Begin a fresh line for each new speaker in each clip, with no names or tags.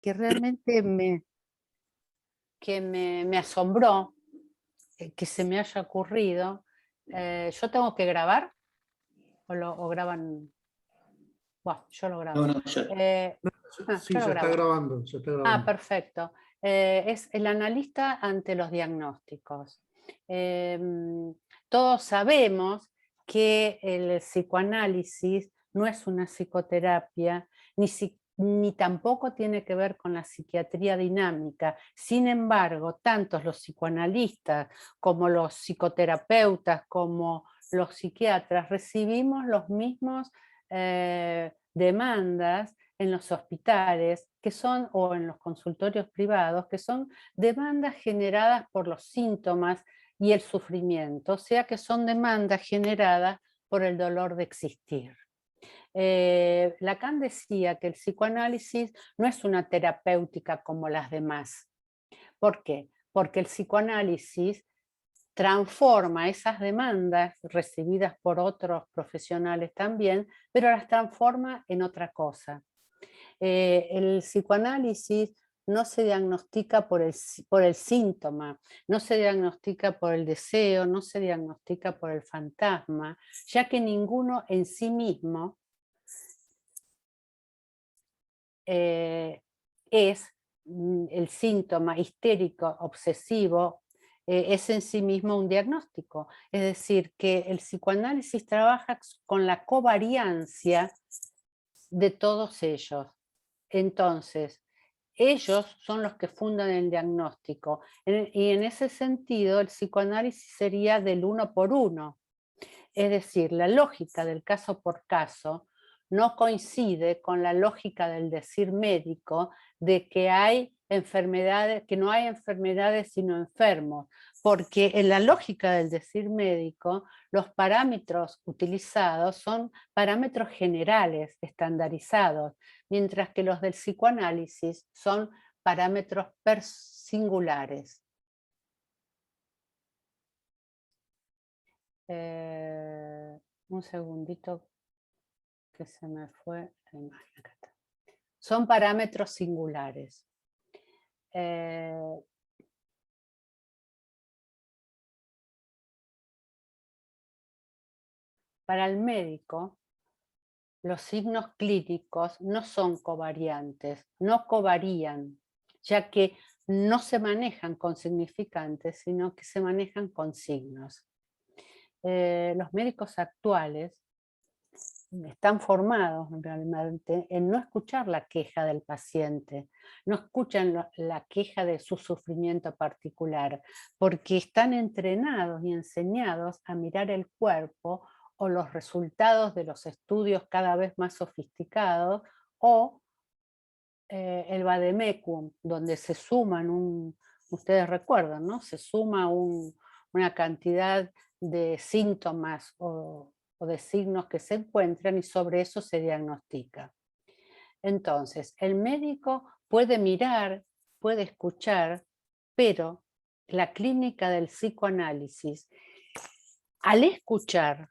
que realmente me asombró, que se me haya ocurrido. ¿Yo tengo que grabar o graban? Buah, yo lo
No,
grabo.
no, ya.
Eh,
Sí,
yo lo
se está
grabo.
grabando, se está
Ah,
grabando.
perfecto. Es el analista ante los diagnósticos. Todos sabemos que el psicoanálisis no es una psicoterapia, ni tampoco tiene que ver con la psiquiatría dinámica. Sin embargo, tanto los psicoanalistas como los psicoterapeutas, como los psiquiatras, recibimos los mismos demandas en los hospitales, que son, o en los consultorios privados, que son demandas generadas por los síntomas y el sufrimiento, o sea que son demandas generadas por el dolor de existir. Lacan decía que el psicoanálisis no es una terapéutica como las demás. ¿Por qué? Porque el psicoanálisis transforma esas demandas recibidas por otros profesionales también, pero las transforma en otra cosa. El psicoanálisis no se diagnostica por el síntoma, no se diagnostica por el deseo, no se diagnostica por el fantasma, ya que ninguno en sí mismo es el síntoma histérico, obsesivo, es en sí mismo un diagnóstico. Es decir, que el psicoanálisis trabaja con la covariancia de todos ellos. Entonces, ellos son los que fundan el diagnóstico. Y en ese sentido, el psicoanálisis sería del uno por uno. Es decir, la lógica del caso por caso no coincide con la lógica del decir médico de que hay enfermedades, que no hay enfermedades sino enfermos, porque en la lógica del decir médico los parámetros utilizados son parámetros generales, estandarizados, mientras que los del psicoanálisis son parámetros singulares. Un segundito que se me fue la imagen. Acá está. Son parámetros singulares. Para el médico, los signos clínicos no son covariantes, no covarían, ya que no se manejan con significantes, sino que se manejan con signos. Los médicos actuales están formados realmente en no escuchar la queja del paciente, no escuchan la queja de su sufrimiento particular, porque están entrenados y enseñados a mirar el cuerpo o los resultados de los estudios cada vez más sofisticados, o el vademecum, donde se suman, ustedes recuerdan, ¿no? Se suma una cantidad de síntomas o de signos que se encuentran y sobre eso se diagnostica. Entonces, el médico puede mirar, puede escuchar, pero la clínica del psicoanálisis, al escuchar,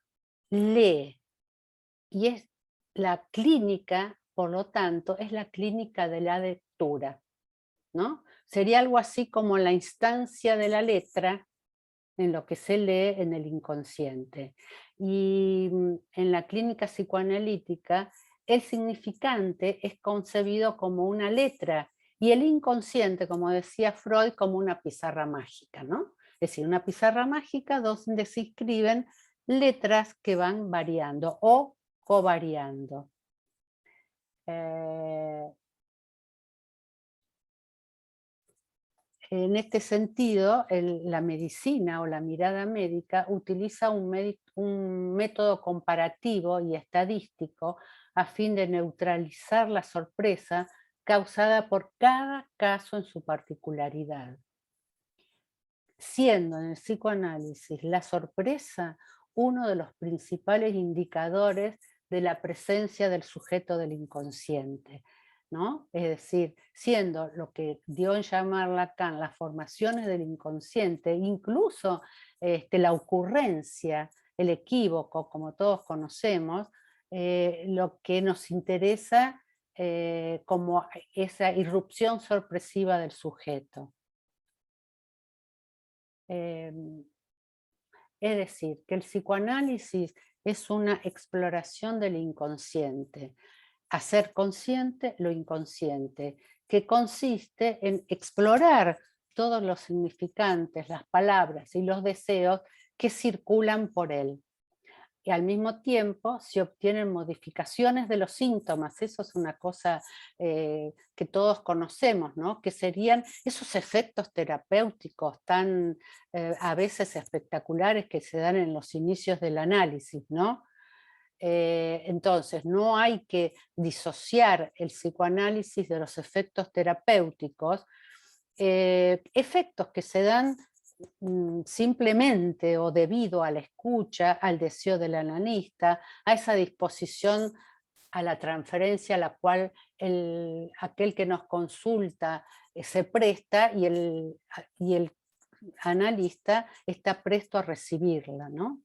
lee, y es la clínica, por lo tanto, es la clínica de la lectura, ¿no? Sería algo así como la instancia de la letra en lo que se lee en el inconsciente. Y en la clínica psicoanalítica, el significante es concebido como una letra y el inconsciente, como decía Freud, como una pizarra mágica, ¿no? Es decir, una pizarra mágica donde se escriben letras que van variando o covariando. En este sentido, la medicina o la mirada médica utiliza un método comparativo y estadístico a fin de neutralizar la sorpresa causada por cada caso en su particularidad, siendo en el psicoanálisis la sorpresa uno de los principales indicadores de la presencia del sujeto del inconsciente, ¿no? Es decir, siendo lo que dio en llamar Lacan las formaciones del inconsciente, incluso la ocurrencia, el equívoco, como todos conocemos, lo que nos interesa como esa irrupción sorpresiva del sujeto. Es decir, que el psicoanálisis es una exploración del inconsciente, hacer consciente lo inconsciente, que consiste en explorar todos los significantes, las palabras y los deseos que circulan por él. Y al mismo tiempo se obtienen modificaciones de los síntomas. Eso es una cosa que todos conocemos, ¿no? Que serían esos efectos terapéuticos tan a veces espectaculares que se dan en los inicios del análisis, ¿no? Entonces, no hay que disociar el psicoanálisis de los efectos terapéuticos, efectos que se dan simplemente o debido a la escucha, al deseo del analista, a esa disposición a la transferencia a la cual aquel que nos consulta se presta y el analista está presto a recibirla, ¿no?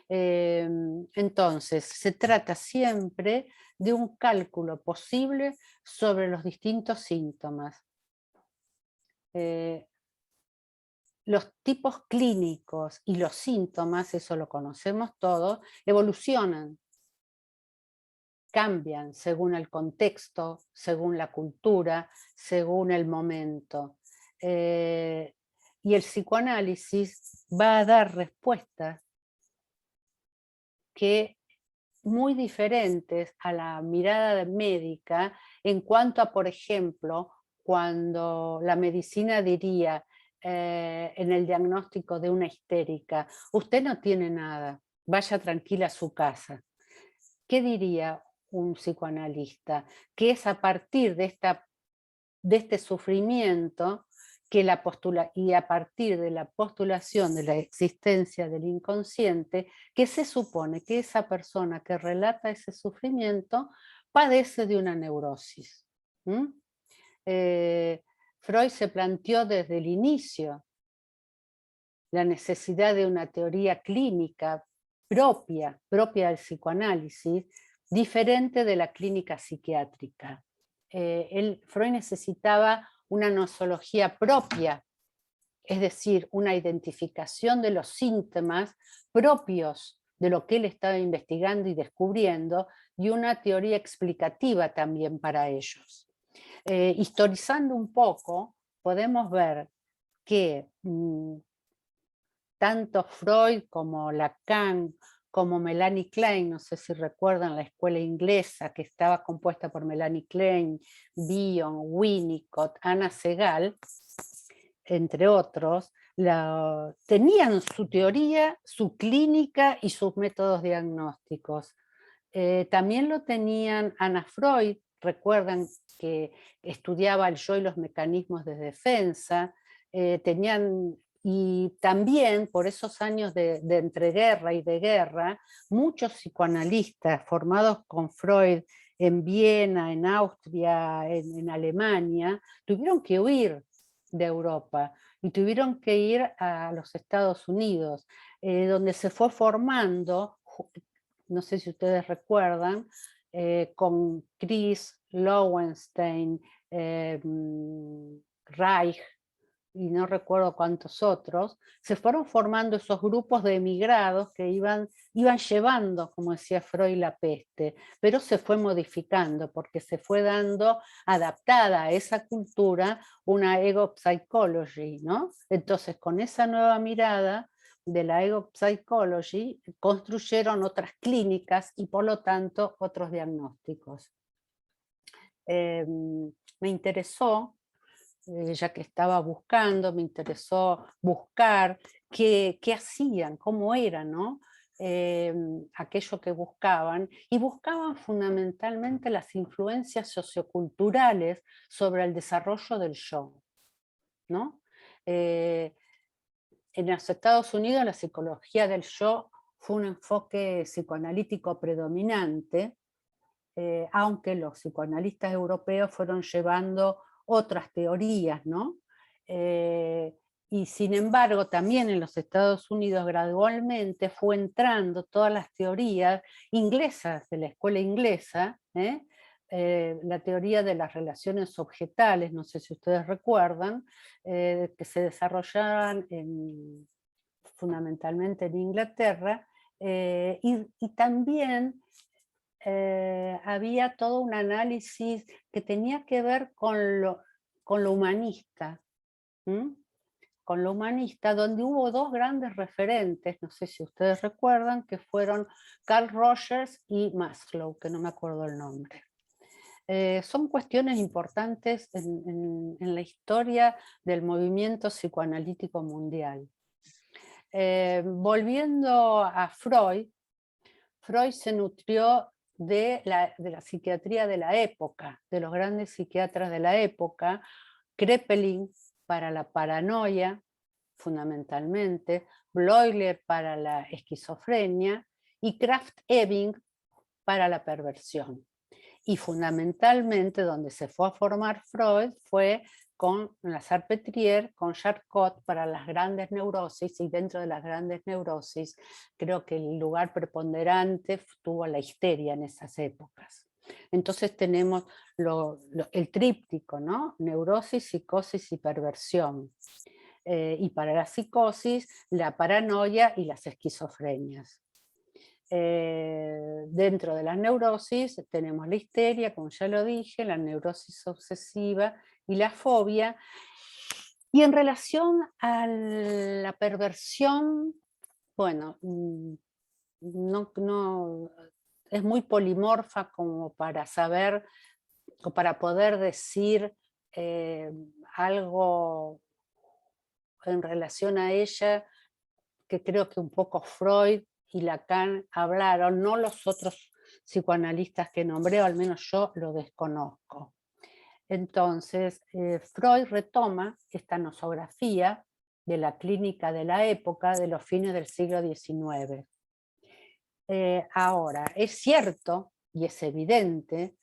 Entonces, se trata siempre de un cálculo posible sobre los distintos síntomas. Los tipos clínicos y los síntomas, eso lo conocemos todos, evolucionan, cambian según el contexto, según la cultura, según el momento. Y el psicoanálisis va a dar respuestas que muy diferentes a la mirada médica en cuanto a, por ejemplo, cuando la medicina diría en el diagnóstico de una histérica, usted no tiene nada, vaya tranquila a su casa. ¿Qué diría un psicoanalista? Que es a partir de este sufrimiento y a partir de la postulación de la existencia del inconsciente, que se supone que esa persona que relata ese sufrimiento padece de una neurosis. Freud se planteó desde el inicio la necesidad de una teoría clínica propia del psicoanálisis, diferente de la clínica psiquiátrica. Freud necesitaba una nosología propia, es decir, una identificación de los síntomas propios de lo que él estaba investigando y descubriendo, y una teoría explicativa también para ellos. Historizando un poco, podemos ver que tanto Freud como Lacan, como Melanie Klein, no sé si recuerdan la escuela inglesa que estaba compuesta por Melanie Klein, Bion, Winnicott, Anna Segal, entre otros, tenían su teoría, su clínica y sus métodos diagnósticos. También lo tenían Anna Freud, recuerdan que estudiaba el yo y los mecanismos de defensa, y también por esos años de entreguerra y de guerra, muchos psicoanalistas formados con Freud en Viena, en Austria, en Alemania, tuvieron que huir de Europa y tuvieron que ir a los Estados Unidos, donde se fue formando, no sé si ustedes recuerdan, con Chris Lowenstein, Reich, y no recuerdo cuántos otros, se fueron formando esos grupos de emigrados que iban llevando, como decía Freud, la peste, pero se fue modificando porque se fue dando, adaptada a esa cultura, una ego psychology, ¿no? Entonces, con esa nueva mirada de la ego psychology, construyeron otras clínicas y por lo tanto otros diagnósticos. Me interesó, ya que estaba buscando, me interesó buscar qué hacían, cómo era, ¿no? Aquello que buscaban, y buscaban fundamentalmente las influencias socioculturales sobre el desarrollo del yo, ¿no? En los Estados Unidos la psicología del yo fue un enfoque psicoanalítico predominante, aunque los psicoanalistas europeos fueron llevando otras teorías, ¿no? Y sin embargo, también en los Estados Unidos gradualmente fue entrando todas las teorías inglesas de la escuela inglesa, la teoría de las relaciones objetales, no sé si ustedes recuerdan, que se desarrollaban fundamentalmente en Inglaterra, y también había todo un análisis que tenía que ver con lo humanista, ¿m? Con lo humanista, donde hubo dos grandes referentes, no sé si ustedes recuerdan, que fueron Carl Rogers y Maslow, que no me acuerdo el nombre. Son cuestiones importantes en la historia del movimiento psicoanalítico mundial. Volviendo a Freud, Freud se nutrió de la psiquiatría de la época, de los grandes psiquiatras de la época, Kraepelin para la paranoia, fundamentalmente, Bleuler para la esquizofrenia y Krafft-Ebing para la perversión. Y fundamentalmente donde se fue a formar Freud fue con la Salpêtrière, con Charcot para las grandes neurosis, y dentro de las grandes neurosis creo que el lugar preponderante tuvo la histeria en esas épocas. Entonces tenemos el tríptico, ¿no? Neurosis, psicosis y perversión. Y para la psicosis, la paranoia y las esquizofrenias. Dentro de las neurosis tenemos la histeria, como ya lo dije, la neurosis obsesiva y la fobia. Y en relación a la perversión, bueno, no, es muy polimorfa como para saber o para poder decir algo en relación a ella, que creo que un poco Freud y Lacan hablaron, no los otros psicoanalistas que nombré, o al menos yo lo desconozco. Entonces, Freud retoma esta nosografía de la clínica de la época de los fines del siglo XIX. Ahora, es cierto y es evidente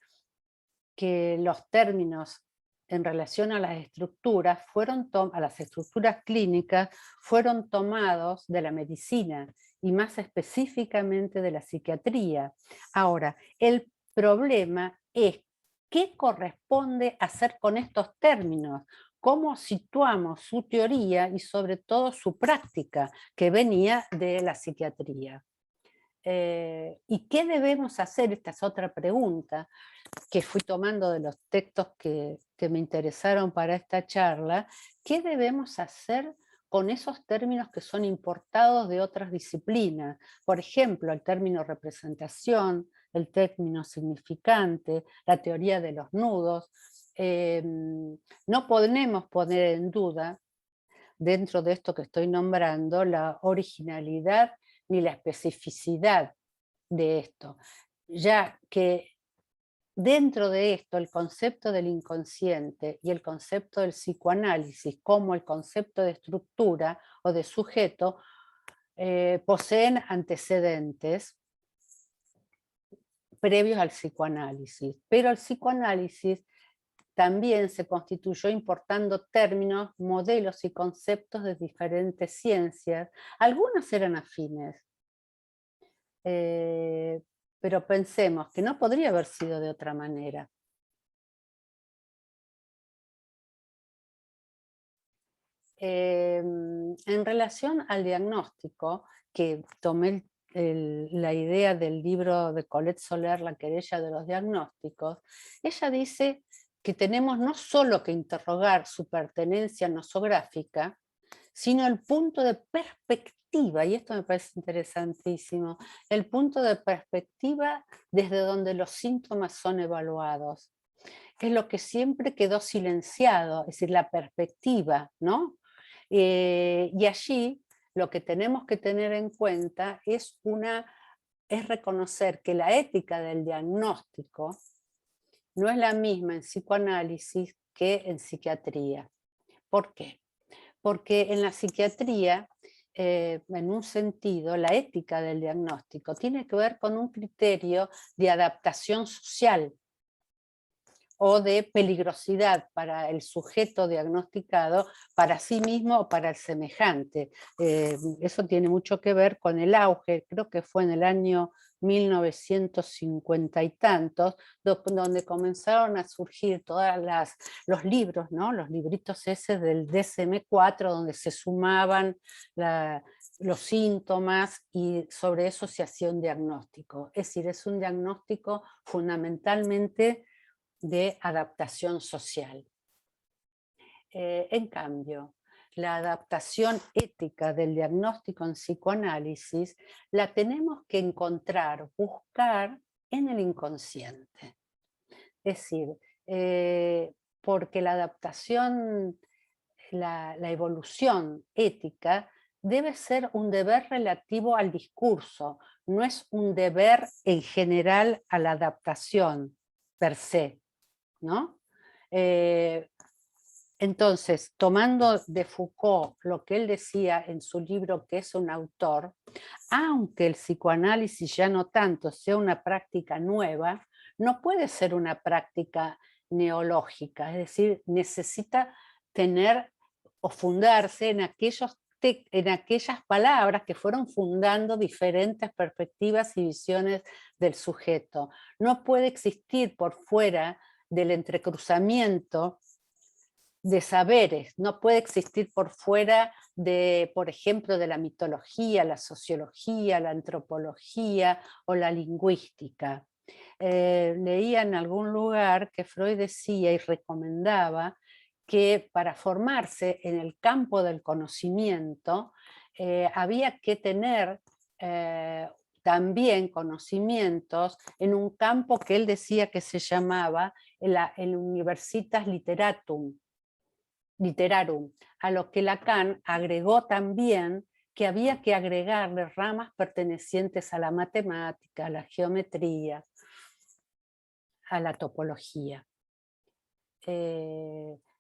que los términos en relación a las estructuras a las estructuras clínicas fueron tomados de la medicina y más específicamente de la psiquiatría. Ahora, el problema es qué corresponde hacer con estos términos, cómo situamos su teoría y sobre todo su práctica que venía de la psiquiatría. ¿Y qué debemos hacer? Esta es otra pregunta que fui tomando de los textos que me interesaron para esta charla. ¿Qué debemos hacer con esos términos que son importados de otras disciplinas? Por ejemplo, el término representación, el término significante, la teoría de los nudos. No podemos poner en duda, dentro de esto que estoy nombrando, la originalidad ni la especificidad de esto, ya que dentro de esto el concepto del inconsciente y el concepto del psicoanálisis como el concepto de estructura o de sujeto poseen antecedentes previos al psicoanálisis, pero el psicoanálisis también se constituyó importando términos, modelos y conceptos de diferentes ciencias. Algunas eran afines, pero pensemos que no podría haber sido de otra manera. En relación al diagnóstico, que tomé la idea del libro de Colette Soler, La querella de los diagnósticos, ella dice que tenemos no solo que interrogar su pertenencia nosográfica, sino el punto de perspectiva, y esto me parece interesantísimo, el punto de perspectiva desde donde los síntomas son evaluados, que es lo que siempre quedó silenciado, es decir, la perspectiva, ¿no? Y allí lo que tenemos que tener en cuenta es reconocer que la ética del diagnóstico no es la misma en psicoanálisis que en psiquiatría. ¿Por qué? Porque en la psiquiatría, en un sentido, la ética del diagnóstico tiene que ver con un criterio de adaptación social o de peligrosidad para el sujeto diagnosticado, para sí mismo o para el semejante. Eso tiene mucho que ver con el auge, creo que fue en el año 1950 y tantos, donde comenzaron a surgir todos los libros, ¿no? Los libritos ese del DSM-4, donde se sumaban los síntomas y sobre eso se hacía un diagnóstico. Es decir, es un diagnóstico fundamentalmente de adaptación social. En cambio, la adaptación ética del diagnóstico en psicoanálisis la tenemos que encontrar, buscar en el inconsciente. Es decir, porque la adaptación, la evolución ética debe ser un deber relativo al discurso, no es un deber en general a la adaptación per se, ¿no? Entonces, tomando de Foucault lo que él decía en su libro, que es un autor, aunque el psicoanálisis ya no tanto sea una práctica nueva, no puede ser una práctica neológica, es decir, necesita tener o fundarse en en aquellas palabras que fueron fundando diferentes perspectivas y visiones del sujeto. No puede existir por fuera del entrecruzamiento de saberes, no puede existir por fuera de, por ejemplo, de la mitología, la sociología, la antropología o la lingüística. Leía en algún lugar que Freud decía y recomendaba que para formarse en el campo del conocimiento había que tener también conocimientos en un campo que él decía que se llamaba el Universitas Literarum, a lo que Lacan agregó también que había que agregarle ramas pertenecientes a la matemática, a la geometría, a la topología.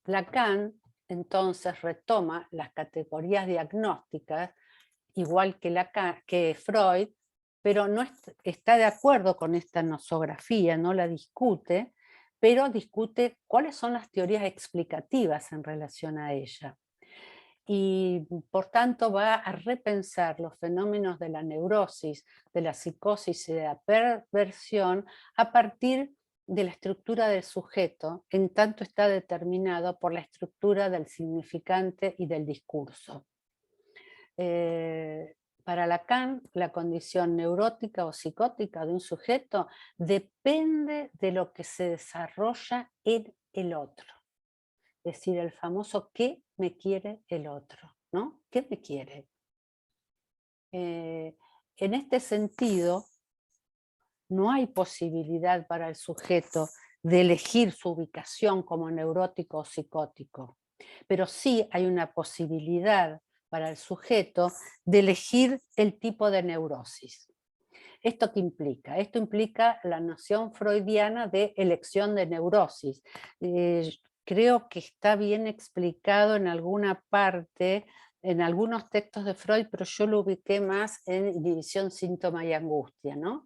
Lacan entonces retoma las categorías diagnósticas, igual que Freud, pero no está de acuerdo con esta nosografía, no la discute, pero discute cuáles son las teorías explicativas en relación a ella. Y por tanto va a repensar los fenómenos de la neurosis, de la psicosis y de la perversión a partir de la estructura del sujeto, en tanto está determinado por la estructura del significante y del discurso. Para Lacan, la condición neurótica o psicótica de un sujeto depende de lo que se desarrolla en el otro. Es decir, el famoso ¿qué me quiere el otro? ¿No? ¿Qué me quiere? En este sentido, no hay posibilidad para el sujeto de elegir su ubicación como neurótico o psicótico, pero sí hay una posibilidad para el sujeto de elegir el tipo de neurosis. ¿Esto qué implica? Esto implica la noción freudiana de elección de neurosis. Creo que está bien explicado en alguna parte, en algunos textos de Freud, pero yo lo ubiqué más en división, síntoma y angustia, ¿no?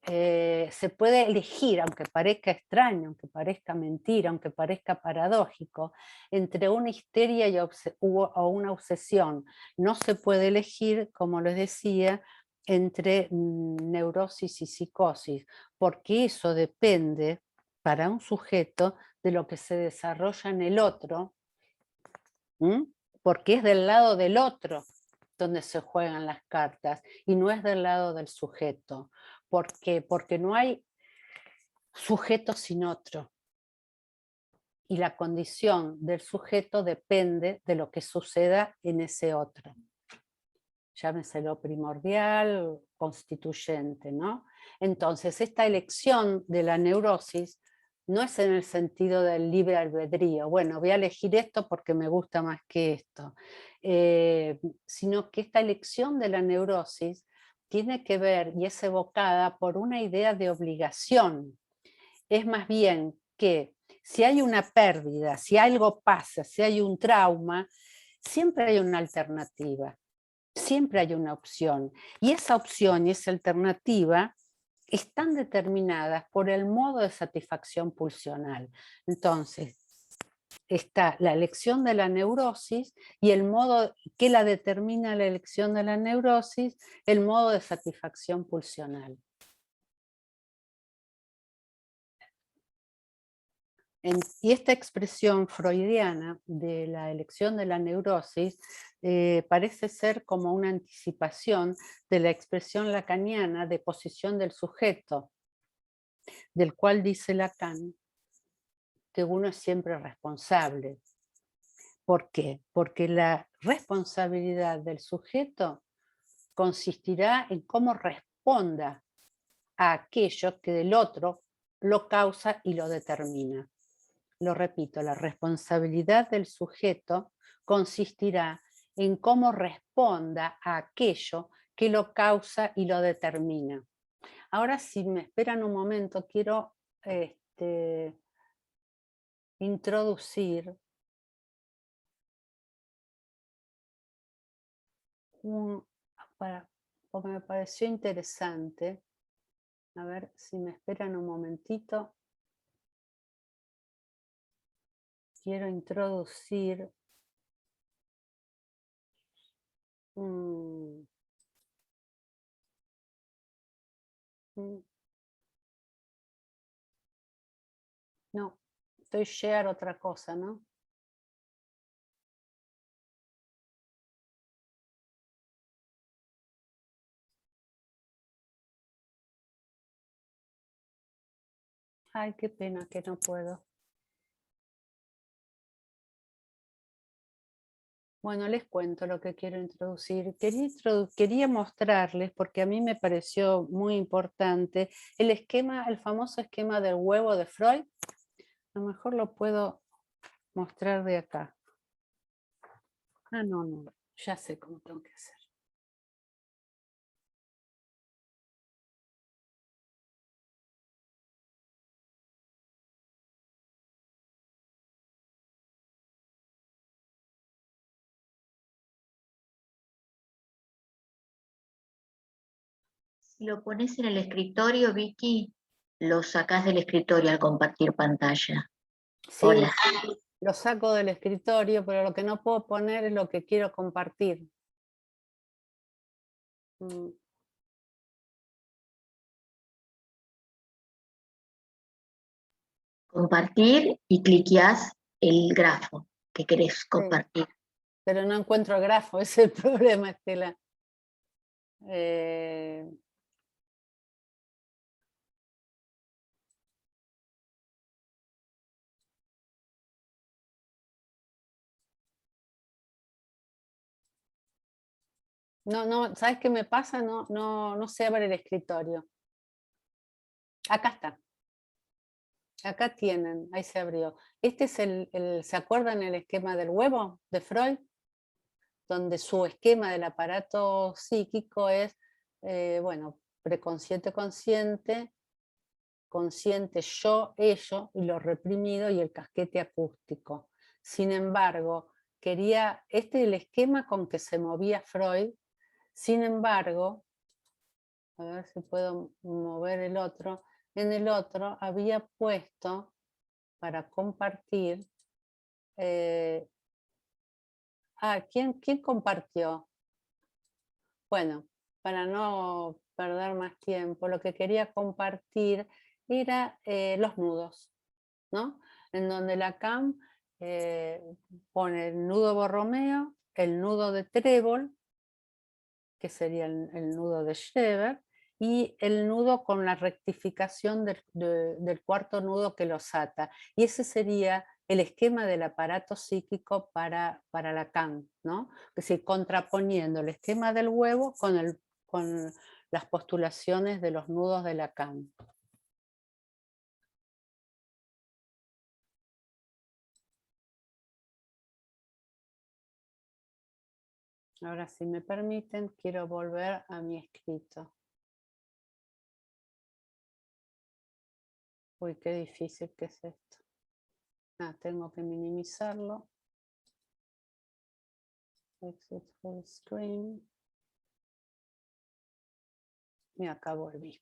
Se puede elegir, aunque parezca extraño, aunque parezca mentira, aunque parezca paradójico, entre una histeria o una obsesión. No se puede elegir, como les decía, entre neurosis y psicosis, porque eso depende para un sujeto de lo que se desarrolla en el otro, porque es del lado del otro donde se juegan las cartas y no es del lado del sujeto. ¿Por qué? Porque no hay sujeto sin otro. Y la condición del sujeto depende de lo que suceda en ese otro. Llámeselo primordial, constituyente, ¿no? Entonces, esta elección de la neurosis no es en el sentido del libre albedrío. Bueno, voy a elegir esto porque me gusta más que esto. Sino que esta elección de la neurosis tiene que ver y es evocada por una idea de obligación. Es más bien que si hay una pérdida, si algo pasa, si hay un trauma, siempre hay una alternativa, siempre hay una opción. Y esa opción y esa alternativa están determinadas por el modo de satisfacción pulsional. Entonces, está la elección de la neurosis y el modo que la determina la elección de la neurosis, el modo de satisfacción pulsional. Y esta expresión freudiana de la elección de la neurosis parece ser como una anticipación de la expresión lacaniana de posición del sujeto, del cual dice Lacan que uno es siempre responsable. ¿Por qué? Porque la responsabilidad del sujeto consistirá en cómo responda a aquello que del otro lo causa y lo determina. Lo repito, la responsabilidad del sujeto consistirá en cómo responda a aquello que lo causa y lo determina. Ahora, si me esperan un momento, quiero introducir porque me pareció interesante. A ver si me esperan un momentito. Quiero introducir mm, no, estoy share otra cosa, ¿no? Ay, qué pena que no puedo. Bueno, les cuento lo que quiero introducir. Quería mostrarles, porque a mí me pareció muy importante, el esquema, el famoso esquema del huevo de Freud. A lo mejor lo puedo mostrar de acá. Ah, no, ya sé cómo tengo que hacer.
Si lo pones en el escritorio, Vicky, lo sacás del escritorio al compartir pantalla.
Sí,
Hola.
lo saco del escritorio, pero lo que no puedo poner es lo que quiero compartir.
Compartir y cliqueás el grafo que querés compartir.
Sí, pero no encuentro el grafo, ese es el problema, Estela. No, ¿sabes qué me pasa? No sé abrir el escritorio. Acá está. Acá tienen, ahí se abrió. Este es ¿se acuerdan el esquema del huevo de Freud? Donde su esquema del aparato psíquico es, bueno, preconsciente, consciente, consciente yo, ello, y lo reprimido y el casquete acústico. Sin embargo, este es el esquema con que se movía Freud. Sin embargo, a ver si puedo mover el otro, en el otro había puesto para compartir, ¿quién compartió? Bueno, para no perder más tiempo, lo que quería compartir era los nudos, ¿no? En donde Lacan pone el nudo borromeo, el nudo de trébol, que sería el nudo de Schreber, y el nudo con la rectificación del cuarto nudo que los ata. Y ese sería el esquema del aparato psíquico para Lacan, ¿no? Es decir, contraponiendo el esquema del huevo con las postulaciones de los nudos de Lacan. Ahora, si me permiten, quiero volver a mi escrito. Uy, qué difícil que es esto. Tengo que minimizarlo. Exit full screen. Y acá volví.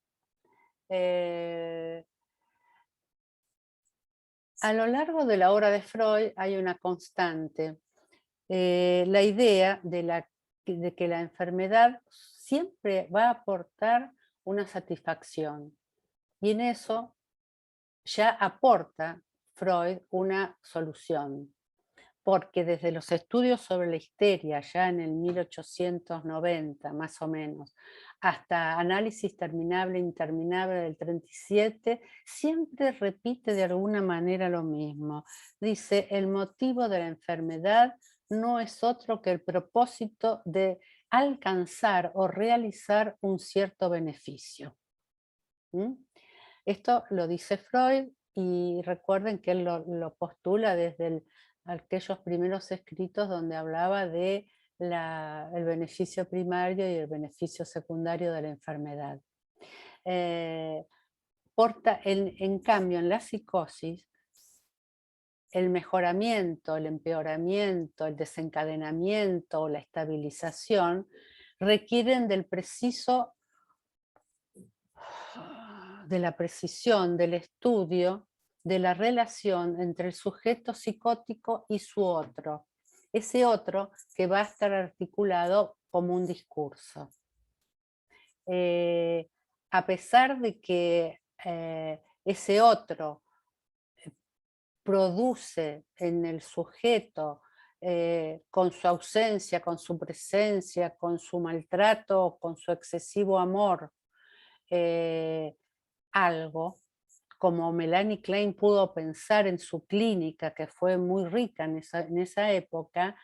A lo largo de la obra de Freud hay una constante. La idea de que la enfermedad siempre va a aportar una satisfacción. Y en eso ya aporta Freud una solución, porque desde los estudios sobre la histeria, ya en el 1890 más o menos, hasta Análisis terminable e interminable del 37, siempre repite de alguna manera lo mismo. Dice, el motivo de la enfermedad no es otro que el propósito de alcanzar o realizar un cierto beneficio. ¿Mm? Esto lo dice Freud y recuerden que él lo postula desde aquellos primeros escritos donde hablaba de el beneficio primario y el beneficio secundario de la enfermedad. Eh, en cambio, en la psicosis, el mejoramiento, el empeoramiento, el desencadenamiento o la estabilización requieren de la precisión del estudio de la relación entre el sujeto psicótico y su otro. Ese otro que va a estar articulado como un discurso. A pesar de que ese otro produce en el sujeto, con su ausencia, con su presencia, con su maltrato, con su excesivo amor, algo, como Melanie Klein pudo pensar en su clínica, que fue muy rica en esa época,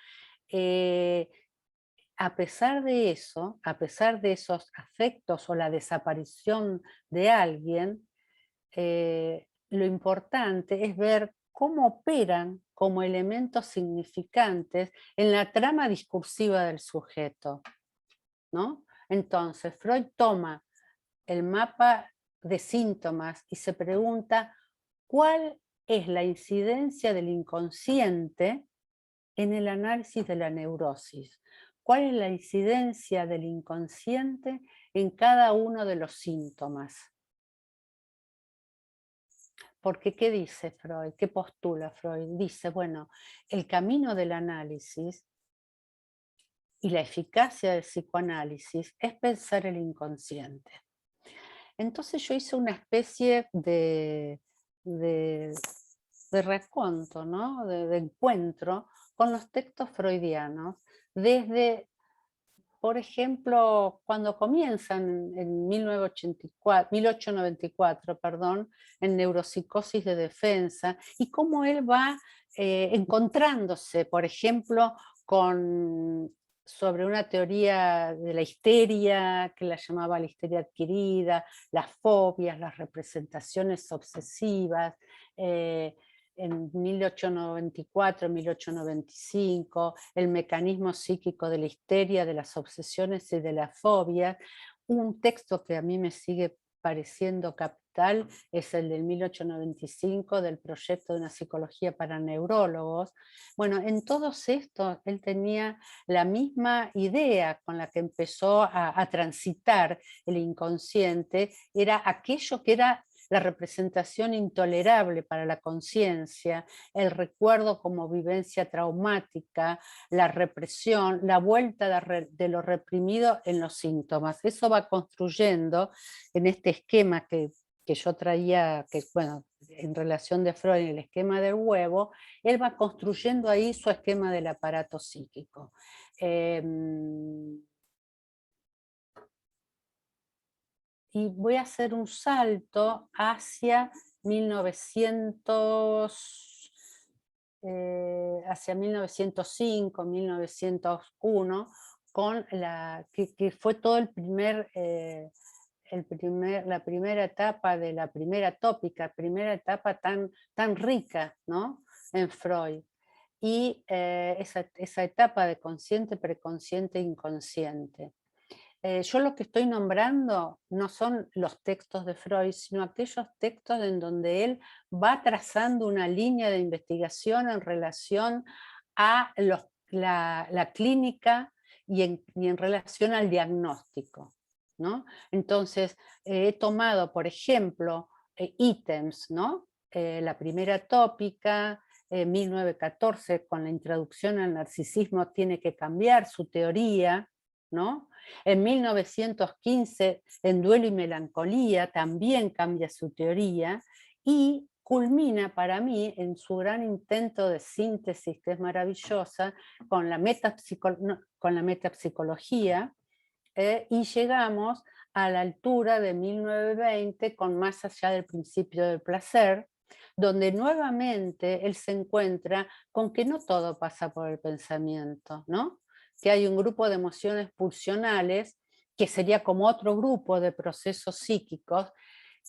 a pesar de eso, a pesar de esos afectos o la desaparición de alguien, lo importante es ver cómo operan como elementos significantes en la trama discursiva del sujeto, ¿no? Entonces, Freud toma el mapa de síntomas y se pregunta cuál es la incidencia del inconsciente en el análisis de la neurosis. ¿Cuál es la incidencia del inconsciente en cada uno de los síntomas? Porque, ¿qué dice Freud? ¿Qué postula Freud? Dice, bueno, el camino del análisis y la eficacia del psicoanálisis es pensar el inconsciente. Entonces yo hice una especie de recuento, ¿no? de encuentro con los textos freudianos, desde, por ejemplo, cuando comienzan en 1894, perdón, en Neuropsicosis de Defensa, y cómo él va encontrándose, por ejemplo, sobre una teoría de la histeria, que la llamaba la histeria adquirida, las fobias, las representaciones obsesivas, en 1894, 1895, el mecanismo psíquico de la histeria, de las obsesiones y de la fobia. Un texto que a mí me sigue pareciendo capital es el del 1895 del proyecto de una psicología para neurólogos. Bueno, en todos estos él tenía la misma idea con la que empezó a transitar el inconsciente, era aquello que era la representación intolerable para la conciencia, el recuerdo como vivencia traumática, la represión, la vuelta de lo reprimido en los síntomas. Eso va construyendo en este esquema que yo traía, que bueno, en relación de Freud, el esquema del huevo, él va construyendo ahí su esquema del aparato psíquico. Y voy a hacer un salto hacia 1905, 1901, que fue todo la primera etapa de la primera tópica, primera etapa tan rica, ¿no? En Freud. Y esa etapa de consciente, preconsciente, inconsciente. Yo lo que estoy nombrando no son los textos de Freud, sino aquellos textos en donde él va trazando una línea de investigación en relación a la clínica y en relación al diagnóstico, ¿no? Entonces, he tomado, por ejemplo, ítems, ¿no? La primera tópica, 1914, con la introducción al narcisismo, tiene que cambiar su teoría, ¿no? En 1915, en Duelo y Melancolía, también cambia su teoría, y culmina para mí en su gran intento de síntesis, que es maravillosa, con la metapsicología, y llegamos a la altura de 1920 con Más allá del principio del placer, donde nuevamente él se encuentra con que no todo pasa por el pensamiento, ¿no? Que hay un grupo de emociones pulsionales, que sería como otro grupo de procesos psíquicos,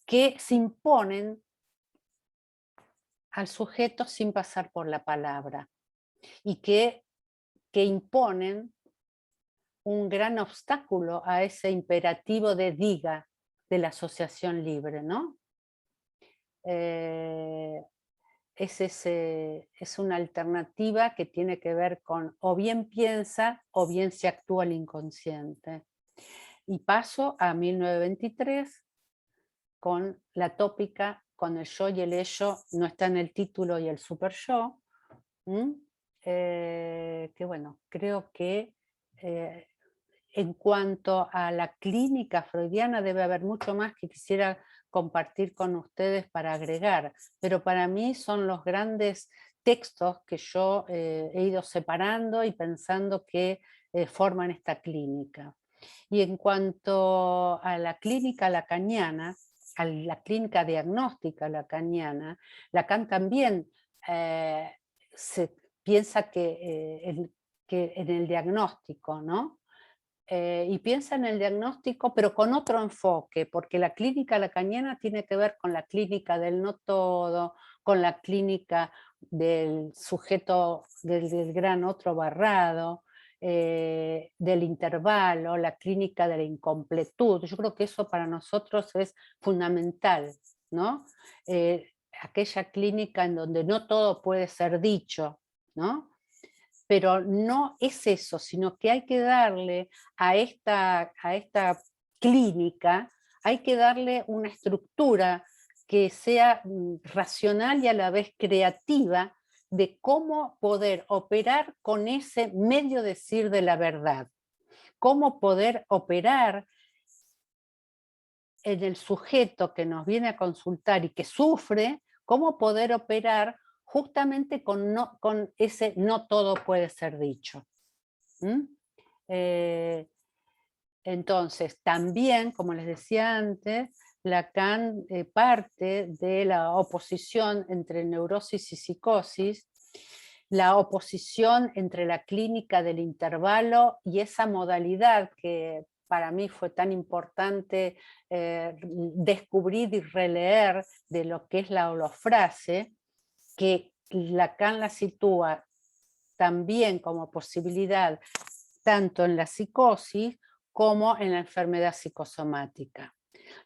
que se imponen al sujeto sin pasar por la palabra y que imponen un gran obstáculo a ese imperativo de diga de la asociación libre, ¿no? Es una alternativa que tiene que ver con o bien piensa o bien se actúa el inconsciente. Y paso a 1923 con la tópica, con el yo y el ello, no está en el título, y el super yo, que bueno, creo que en cuanto a la clínica freudiana debe haber mucho más que quisiera compartir con ustedes para agregar, pero para mí son los grandes textos que yo he ido separando y pensando que forman esta clínica. Y en cuanto a la clínica lacaniana, a la clínica diagnóstica lacaniana, Lacan también se piensa que en el diagnóstico, ¿no? Y piensa en el diagnóstico, pero con otro enfoque, porque la clínica lacaniana tiene que ver con la clínica del no todo, con la clínica del sujeto, del gran otro barrado, del intervalo, la clínica de la incompletud. Yo creo que eso para nosotros es fundamental, ¿no? Aquella clínica en donde no todo puede ser dicho, ¿no? Pero no es eso, sino que hay que darle a esta clínica, hay que darle una estructura que sea racional y a la vez creativa de cómo poder operar con ese medio decir de la verdad, cómo poder operar en el sujeto que nos viene a consultar y que sufre, cómo poder operar justamente con ese no todo puede ser dicho. Entonces, también, como les decía antes, Lacan parte de la oposición entre neurosis y psicosis, la oposición entre la clínica del intervalo y esa modalidad que para mí fue tan importante descubrir y releer de lo que es la holofrase, que Lacan la sitúa también como posibilidad tanto en la psicosis como en la enfermedad psicosomática.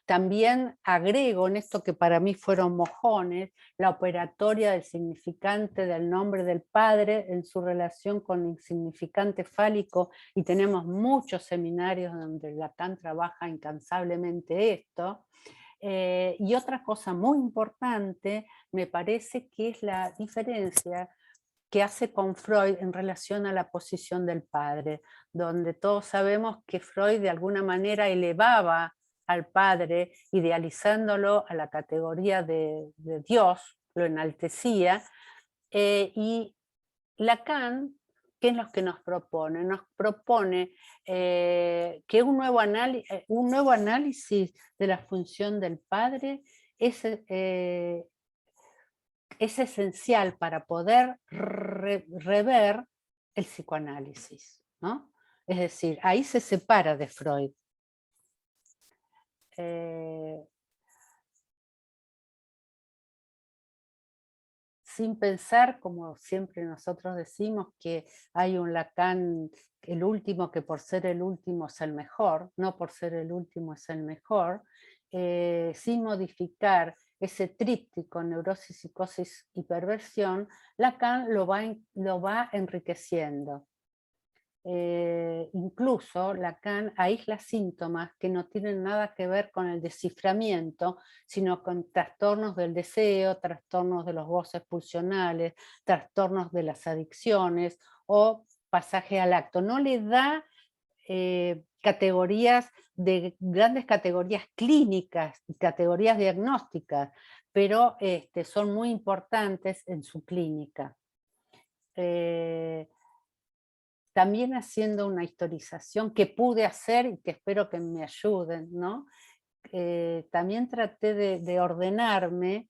También agrego en esto que para mí fueron mojones, la operatoria del significante del nombre del padre en su relación con el significante fálico, y tenemos muchos seminarios donde Lacan trabaja incansablemente esto. Y otra cosa muy importante me parece que es la diferencia que hace con Freud en relación a la posición del padre, donde todos sabemos que Freud de alguna manera elevaba al padre, idealizándolo a la categoría de Dios, lo enaltecía, y Lacan, ¿qué es lo que nos propone? Nos propone que un nuevo análisis de la función del padre es esencial para poder rever el psicoanálisis, ¿no? Es decir, ahí se separa de Freud. Sin pensar, como siempre nosotros decimos, que hay un Lacan, el último, que por ser el último es el mejor, no por ser el último es el mejor, sin modificar ese tríptico, neurosis, psicosis y perversión, Lacan lo va enriqueciendo. Incluso Lacan aísla síntomas que no tienen nada que ver con el desciframiento, sino con trastornos del deseo, trastornos de los goces pulsionales, trastornos de las adicciones o pasaje al acto. No le da grandes categorías clínicas, categorías diagnósticas, pero son muy importantes en su clínica. Eh, También haciendo una historización que pude hacer y que espero que me ayuden, ¿no? También traté de ordenarme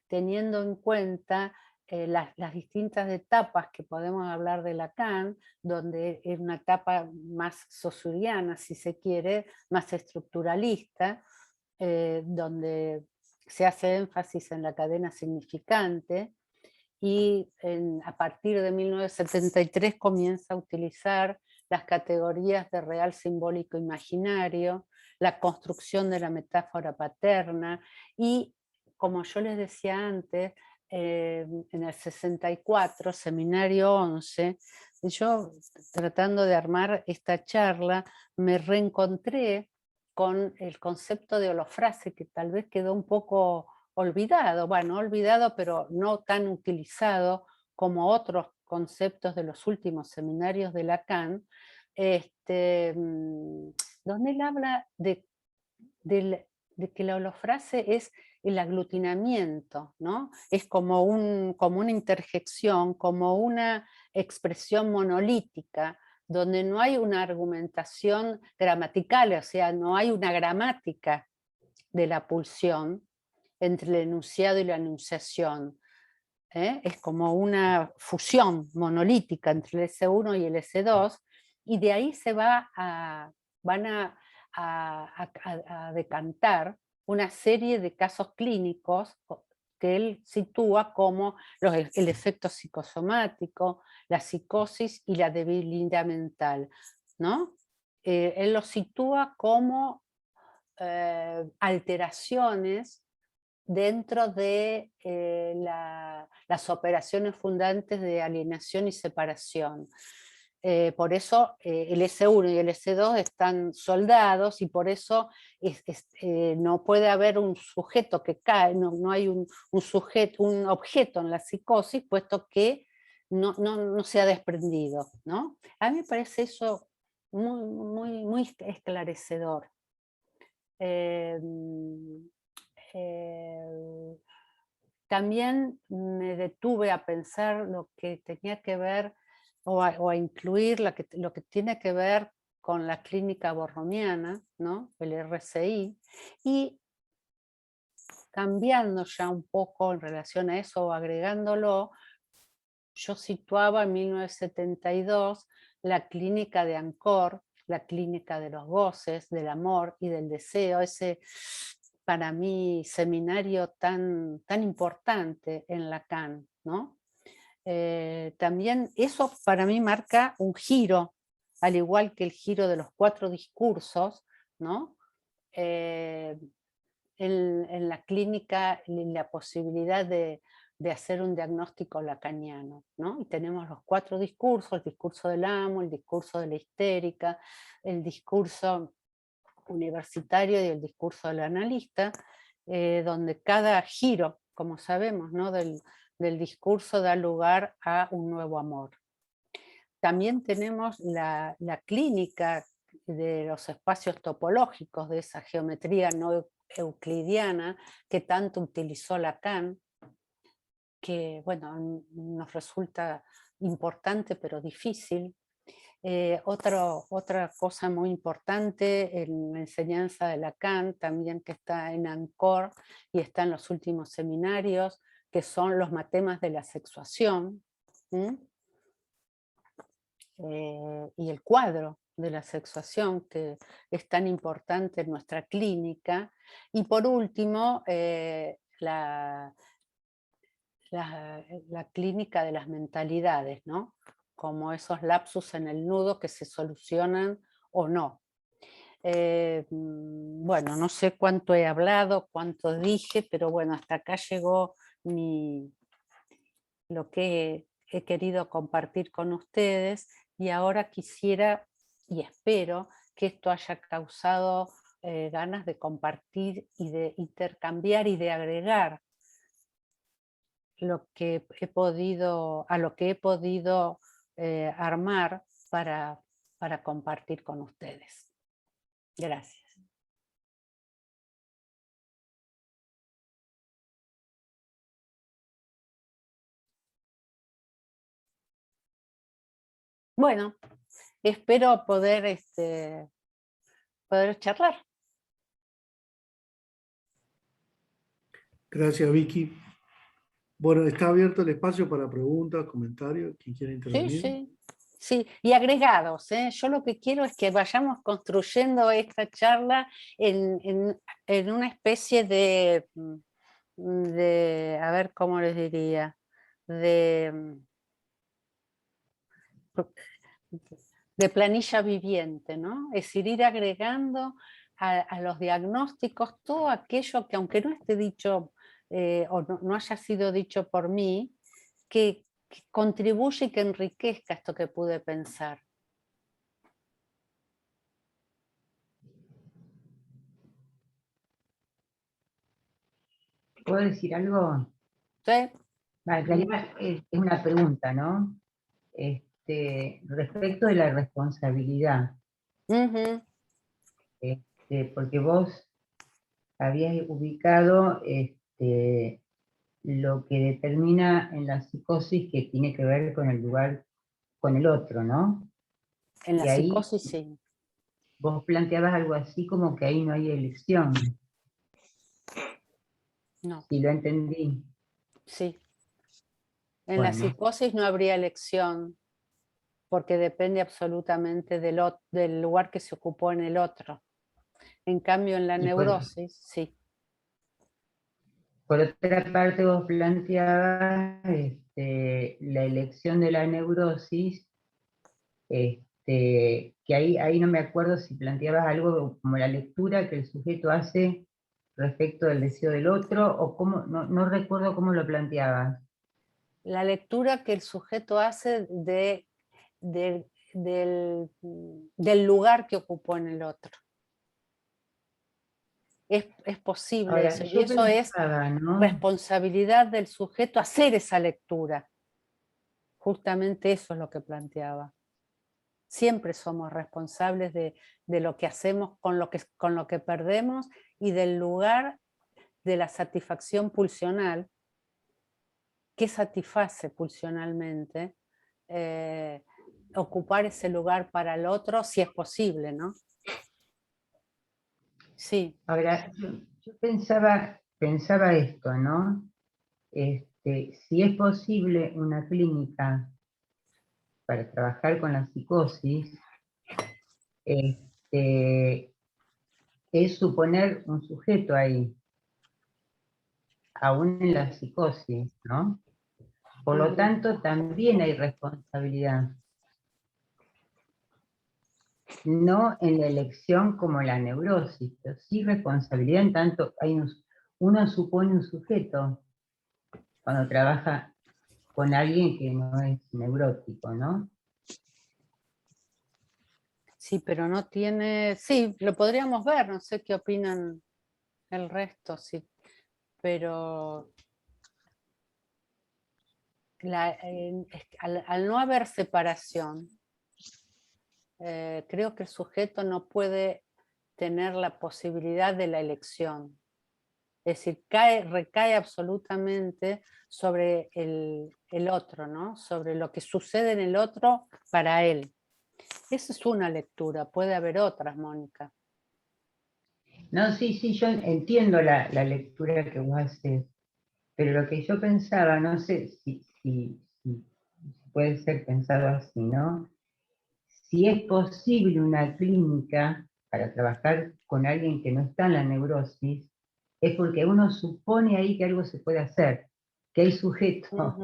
teniendo en cuenta las distintas etapas que podemos hablar de Lacan, donde es una etapa más saussuriana, si se quiere, más estructuralista, donde se hace énfasis en la cadena significante, y a partir de 1973 comienza a utilizar las categorías de real, simbólico, imaginario, la construcción de la metáfora paterna y, como yo les decía antes, en el 64, seminario 11, yo tratando de armar esta charla, me reencontré con el concepto de holofrase, que tal vez quedó un poco olvidado, bueno, olvidado, pero no tan utilizado como otros conceptos de los últimos seminarios de Lacan, este, mm, donde él habla de que la holofrase es el aglutinamiento, ¿no? Es como una interjección, como una expresión monolítica, donde no hay una argumentación gramatical, o sea, no hay una gramática de la pulsión entre el enunciado y la enunciación. Es como una fusión monolítica entre el S1 y el S2, y de ahí van a decantar una serie de casos clínicos que él sitúa como el efecto psicosomático, la psicosis y la debilidad mental, ¿no? Él lo sitúa como alteraciones dentro de las operaciones fundantes de alienación y separación. Por eso el S1 y el S2 están soldados y por eso no puede haber un sujeto que cae, no hay sujeto, un objeto en la psicosis, puesto que no se ha desprendido, ¿no? A mí me parece eso muy esclarecedor. Em, eh, También me detuve a pensar lo que tenía que ver o a incluir lo que tiene que ver con la clínica borromiana, ¿no? El RCI, y cambiando ya un poco en relación a eso o agregándolo, yo situaba en 1972 la clínica de Ancor, la clínica de los goces, del amor y del deseo, ese para mí seminario tan importante en Lacan, ¿no? También eso para mí marca un giro, al igual que el giro de los 4 discursos, ¿no? Eh, en la clínica la posibilidad de hacer un diagnóstico lacaniano, ¿no? Y tenemos los 4 discursos, el discurso del amo, el discurso de la histérica, el discurso universitario y el discurso del analista, donde cada giro, como sabemos, ¿no? del discurso da lugar a un nuevo amor. También tenemos la clínica de los espacios topológicos, de esa geometría no euclidiana que tanto utilizó Lacan, que bueno, nos resulta importante pero difícil. Otra cosa muy importante en la enseñanza de Lacan, también que está en Ancor y está en los últimos seminarios, que son los matemas de la sexuación. Y el cuadro de la sexuación, que es tan importante en nuestra clínica. Y por último, la clínica de las mentalidades, ¿no? Como esos lapsus en el nudo que se solucionan o no. Bueno, no sé cuánto he hablado, cuánto dije, pero bueno, hasta acá llegó lo que he querido compartir con ustedes, y ahora quisiera y espero que esto haya causado ganas de compartir y de intercambiar y de agregar a lo que he podido armar para compartir con ustedes. Gracias. Bueno, espero poder, poder charlar.
Gracias, Vicky. Bueno, está abierto el espacio para preguntas, comentarios, quien quiera
Sí,
intervenir.
sí. Sí, y agregados. Yo lo que quiero es que vayamos construyendo esta charla en una especie de, a ver cómo les diría, de, de planilla viviente, ¿no? Es decir, ir agregando a los diagnósticos todo aquello que, aunque no esté dicho o no haya sido dicho por mí, que contribuye y que enriquezca esto que pude pensar.
¿Puedo decir algo?
¿Sí?
En realidad es una pregunta, ¿no? Respecto de la responsabilidad,
Ujú.
porque vos habías ubicado lo que determina en la psicosis que tiene que ver con el lugar, con el otro, ¿no?
En la
Y ahí
psicosis sí.
vos planteabas algo así como que ahí no hay elección,
No,
si lo entendí.
sí. En la
Bueno,
psicosis no habría elección, porque depende absolutamente del lugar que se ocupó en el otro. En cambio, en la
y
neurosis, sí.
por otra parte vos planteabas la elección de la neurosis, que ahí no me acuerdo si planteabas algo como la lectura que el sujeto hace respecto del deseo del otro, o cómo, no recuerdo cómo lo planteabas.
La lectura que el sujeto hace del, del lugar que ocupó en el otro. Es posible
Ahora,
eso, y
yo
eso es
pensaba, ¿no?
responsabilidad del sujeto hacer esa lectura. Justamente eso es lo que planteaba. Siempre somos responsables de lo que hacemos con lo que perdemos y del lugar de la satisfacción pulsional, que satisface pulsionalmente, ocupar ese lugar para el otro si es posible, ¿no? Sí.
Ahora, yo pensaba esto, ¿no? Si es posible una clínica para trabajar con la psicosis, este, es suponer un sujeto ahí, aún en la psicosis, ¿no? Por lo tanto, también hay responsabilidad. No en la elección como la neurosis, pero sí responsabilidad en tanto uno supone un sujeto cuando trabaja con alguien que no es neurótico, ¿no?
Sí, pero no tiene, sí, lo podríamos ver, no sé qué opinan el resto, sí, pero al no haber separación, creo que el sujeto no puede tener la posibilidad de la elección. Es decir, recae absolutamente sobre el otro, ¿no? Sobre lo que sucede en el otro para él. Esa es una lectura, puede haber otras, Mónica.
No, sí, yo entiendo la lectura que vos haces, pero lo que yo pensaba, no sé si puede ser pensado así, ¿no? Si es posible una clínica para trabajar con alguien que no está en la neurosis, es porque uno supone ahí que algo se puede hacer, que hay sujeto,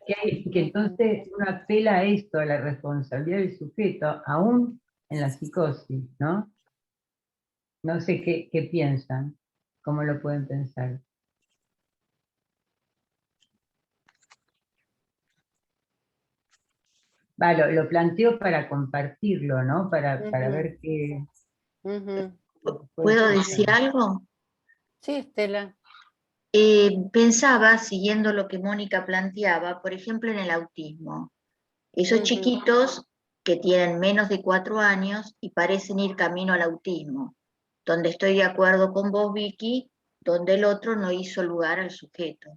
que entonces uno apela a esto, a la responsabilidad del sujeto, aún en la psicosis, ¿no? No sé qué piensan, cómo lo pueden pensar. Va, lo planteo para compartirlo, ¿no? Para ver qué...
¿Puedo decir algo?
Sí, Estela.
Pensaba, siguiendo lo que Mónica planteaba, por ejemplo, en el autismo. Esos chiquitos que tienen menos de 4 años y parecen ir camino al autismo, donde estoy de acuerdo con vos, Vicky, donde el otro no hizo lugar al sujeto.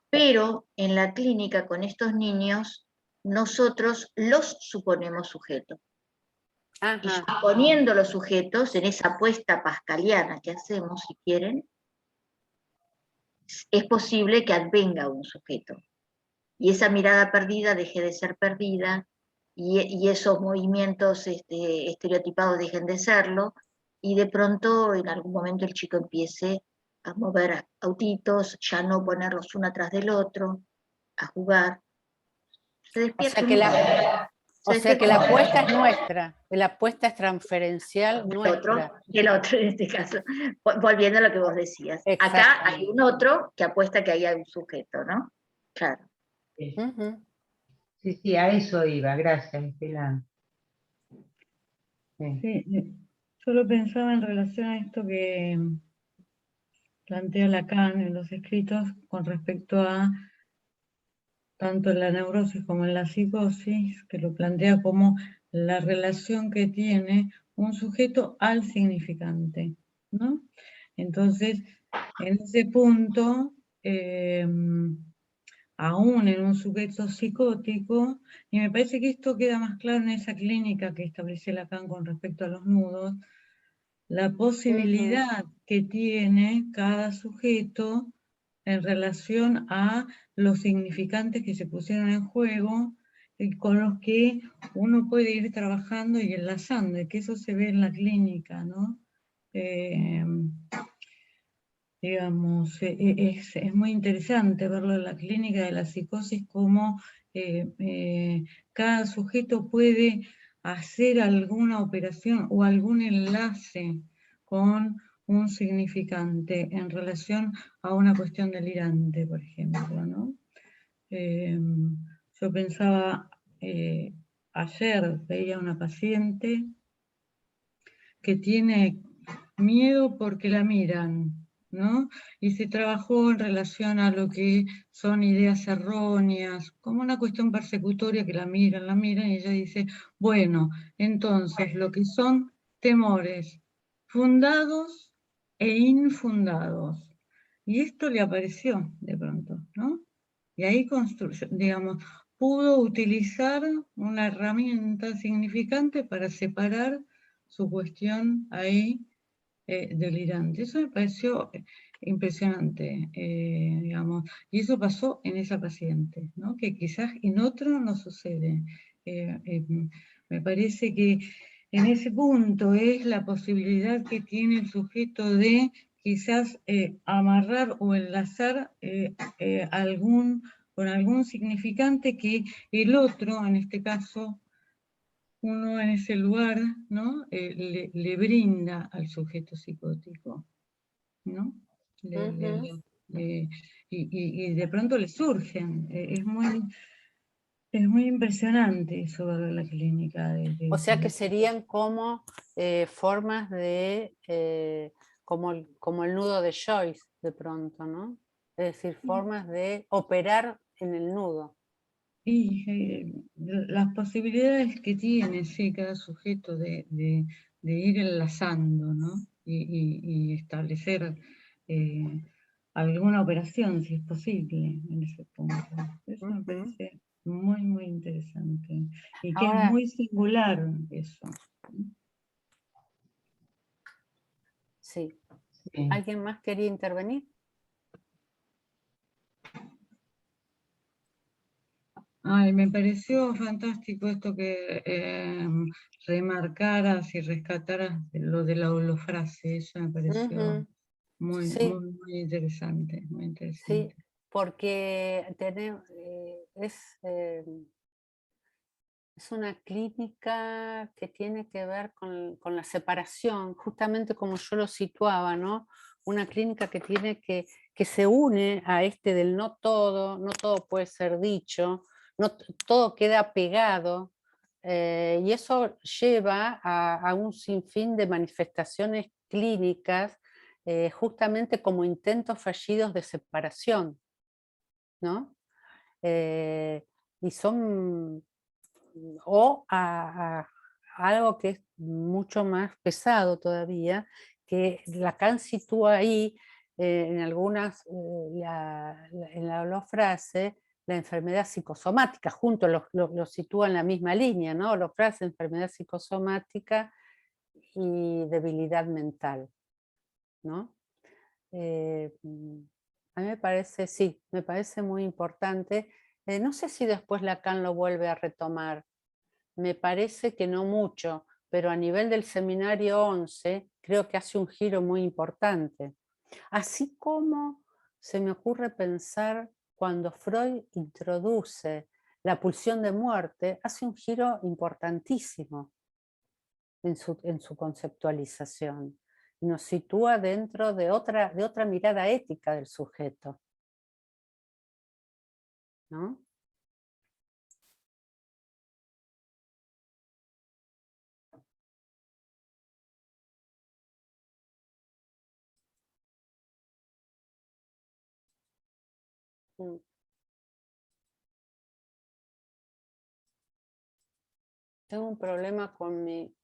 Pero en la clínica con estos niños nosotros los suponemos sujetos. Y
Ajá.
suponiendo los sujetos, en esa apuesta pascaliana que hacemos, si quieren, es posible que advenga un sujeto. Y esa mirada perdida deje de ser perdida, y esos movimientos estereotipados dejen de serlo, y de pronto en algún momento el chico empiece a mover autitos, ya no ponerlos uno atrás del otro, a jugar. Se
O
despierta
sea que la
un
apuesta es nuestra, la apuesta es transferencial nuestra.
el otro en este caso, volviendo a lo que vos decías. Acá hay un otro que apuesta que haya un sujeto, ¿no? Claro.
Ujú.
Sí, sí, a eso iba, gracias, Estela. Sí.
Sí, yo lo pensaba en relación a esto que plantea Lacan en los escritos con respecto a tanto en la neurosis como en la psicosis, que lo plantea como la relación que tiene un sujeto al significante, ¿no? Entonces, en ese punto, aún en un sujeto psicótico, y me parece que esto queda más claro en esa clínica que establece Lacan con respecto a los nudos, la posibilidad que tiene cada sujeto en relación a los significantes que se pusieron en juego y con los que uno puede ir trabajando y enlazando, y que eso se ve en la clínica, ¿no? Digamos, es muy interesante verlo en la clínica de la psicosis, cómo cada sujeto puede hacer alguna operación o algún enlace con un significante en relación a una cuestión delirante, por ejemplo, ¿no? Yo pensaba, ayer veía una paciente que tiene miedo porque la miran, ¿no? Y se trabajó en relación a lo que son ideas erróneas, como una cuestión persecutoria que la miran, y ella dice, bueno, entonces lo que son temores fundados e infundados. Y esto le apareció de pronto, ¿no? Y ahí construyó, digamos, pudo utilizar una herramienta significante para separar su cuestión ahí delirante. Eso me pareció impresionante, digamos, y eso pasó en esa paciente, ¿no? Que quizás en otro no sucede. Me parece que en ese punto es la posibilidad que tiene el sujeto de quizás amarrar o enlazar con algún significante que el otro, en este caso, uno en ese lugar, ¿no? Le brinda al sujeto psicótico, ¿no? Y de pronto le surgen. Es muy impresionante eso de la clínica.
O sea que serían como formas de, como el nudo de Joyce, de pronto, ¿no? Es decir, formas de operar en el nudo.
Y las posibilidades que tiene, sí, cada sujeto de ir enlazando, ¿no? Y establecer alguna operación, si es posible, en ese punto. Eso me parece muy, muy interesante. Y que
Ahora,
es muy singular eso.
sí.
Sí.
¿Alguien más quería intervenir?
Ay, me pareció fantástico esto que remarcaras y rescataras lo de la holofrase. Eso me pareció muy,
Sí,
muy, muy interesante, muy
sí,
interesante.
porque es una clínica que tiene que ver con la separación, justamente como yo lo situaba, ¿no? Una clínica que se une a este del no todo puede ser dicho, no todo queda pegado, y eso lleva a un sinfín de manifestaciones clínicas, justamente como intentos fallidos de separación, ¿no? Y son, o a algo que es mucho más pesado todavía, que Lacan sitúa ahí en algunas, en la holofrase, la enfermedad psicosomática, juntos los sitúa en la misma línea, ¿no? Holofrase, enfermedad psicosomática y debilidad mental, ¿no? A mí me parece, sí, me parece muy importante. No sé si después Lacan lo vuelve a retomar, me parece que no mucho, pero a nivel del seminario 11 creo que hace un giro muy importante. Así como se me ocurre pensar cuando Freud introduce la pulsión de muerte, hace un giro importantísimo en su conceptualización. Y nos sitúa dentro de otra mirada ética del sujeto, ¿no? Tengo un problema con mi...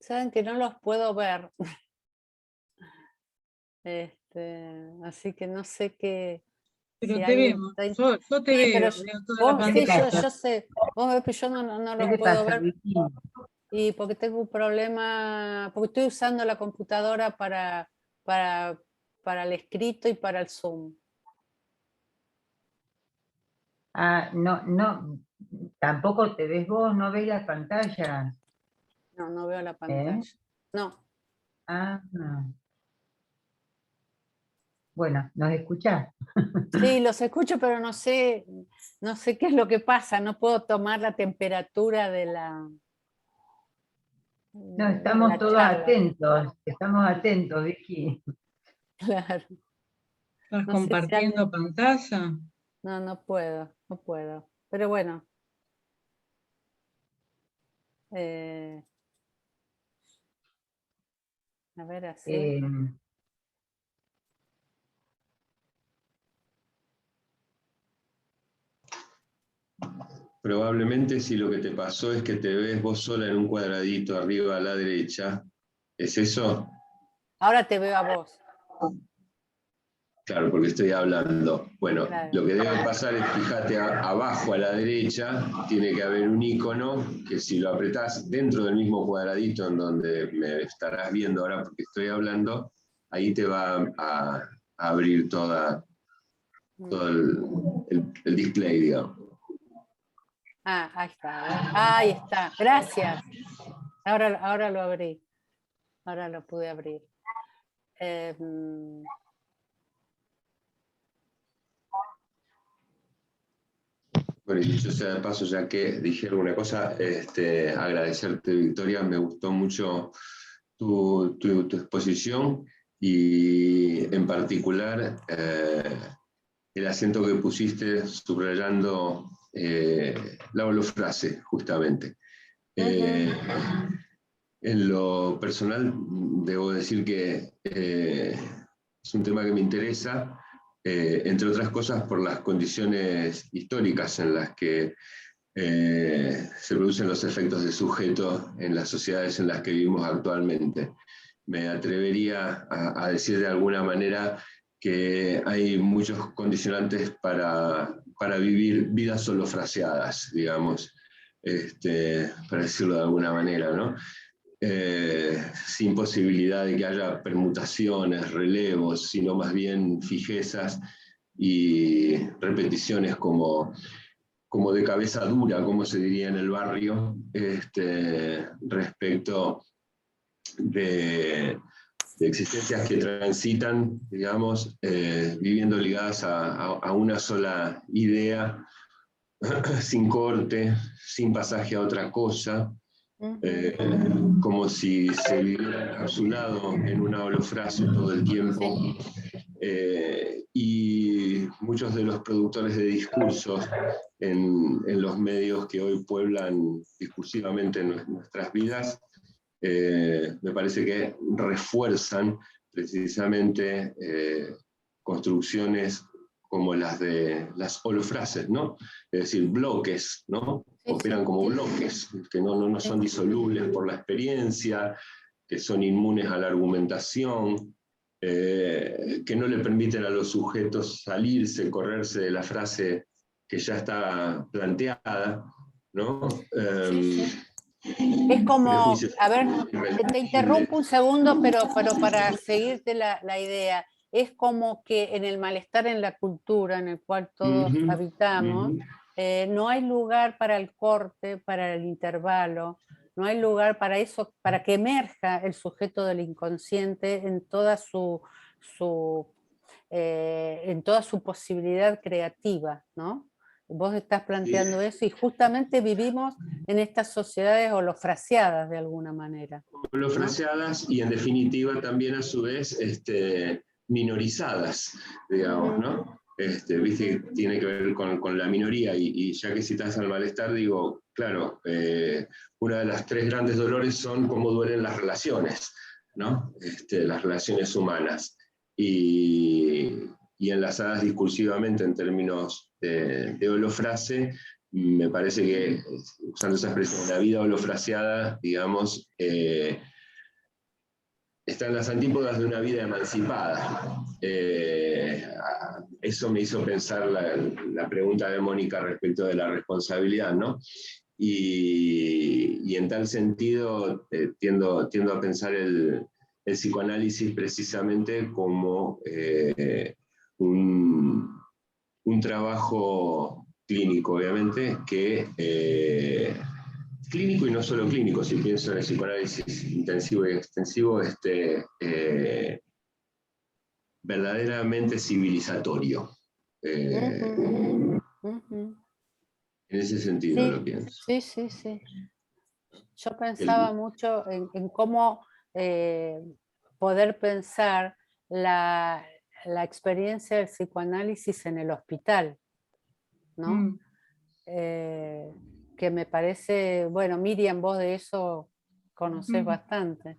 Saben que no los puedo ver. Así que no sé qué...
Pero
si
te
alguien
vemos,
está...
yo te
Sí, pero
veo toda la
vos, sí,
pantalla.
yo sé. Vos ves que yo no
¿Qué
los
le
puedo
pasa,
ver.
Vicky?
Y porque tengo un problema, porque estoy usando la computadora para el escrito y para el Zoom.
Ah, no, tampoco te ves vos, no ves la pantalla.
No veo la pantalla. No.
Ah, bueno, ¿nos escuchás?
Sí, los escucho, pero no sé qué es lo que pasa. No puedo tomar la temperatura de la
No, estamos todos
charla.
estamos atentos, Vicky.
Claro.
¿Estás
No sé si alguien...
compartiendo pantalla?
No puedo. Pero bueno. A ver, así.
Probablemente si lo que te pasó es que te ves vos sola en un cuadradito arriba a la derecha, ¿es eso?
Ahora te veo a vos.
Claro, porque estoy hablando. Bueno,
Claro.
lo que debe pasar es, fíjate, abajo a la derecha tiene que haber un icono que si lo apretás dentro del mismo cuadradito en donde me estarás viendo ahora porque estoy hablando, ahí te va a abrir todo el display, digamos.
Ah, ahí está. A ver. Ahí está. Gracias. Ahora lo abrí. Ahora lo pude abrir.
Bueno, y dicho sea de paso, ya que dije alguna cosa, agradecerte, Victoria, me gustó mucho tu exposición y en particular el acento que pusiste subrayando la holofrase, justamente. En lo personal, debo decir que es un tema que me interesa, entre otras cosas por las condiciones históricas en las que se producen los efectos de sujeto en las sociedades en las que vivimos actualmente. Me atrevería a decir de alguna manera que hay muchos condicionantes para vivir vidas holofraseadas, digamos, para decirlo de alguna manera, ¿no? Sin posibilidad de que haya permutaciones, relevos, sino más bien fijezas y repeticiones como de cabeza dura, como se diría en el barrio, respecto de existencias que transitan, digamos, viviendo ligadas a una sola idea, sin corte, sin pasaje a otra cosa, como si se viviera encapsulado en una holofrase todo el tiempo, y muchos de los productores de discursos en los medios que hoy pueblan discursivamente nuestras vidas, me parece que refuerzan precisamente construcciones como las de las holofrases, ¿no? Es decir, bloques, ¿no? Operan como bloques, que no son disolubles por la experiencia, que son inmunes a la argumentación, que no le permiten a los sujetos salirse, correrse de la frase que ya está planteada, ¿no?
Es como, a ver, te interrumpo un segundo, pero para seguirte la idea, es como que en el malestar en la cultura en el cual todos habitamos, no hay lugar para el corte, para el intervalo, no hay lugar para eso, para que emerja el sujeto del inconsciente en toda su posibilidad creativa, ¿no? Vos estás planteando eso y justamente vivimos en estas sociedades holofraseadas de alguna manera.
Holofraseadas, ¿no? Y en definitiva también a su vez minorizadas, digamos, ¿no? Viste, tiene que ver con la minoría y ya que citas al malestar, digo, claro, una de las tres grandes dolores son cómo duelen las relaciones, ¿no? Las relaciones humanas. Y enlazadas discursivamente en términos de holofrase, me parece que, usando esa expresión, la vida holofraseada, digamos, está en las antípodas de una vida emancipada. Eso me hizo pensar la pregunta de Mónica respecto de la responsabilidad, ¿no? Y en tal sentido tiendo a pensar el psicoanálisis precisamente como un trabajo clínico, obviamente, que clínico y no solo clínico, si pienso en el psicoanálisis intensivo y extensivo, verdaderamente civilizatorio. En ese sentido lo pienso.
Sí. Yo pensaba mucho en cómo poder pensar la experiencia del psicoanálisis en el hospital, ¿no? Que me parece, bueno, Miriam, vos de eso conocés bastante.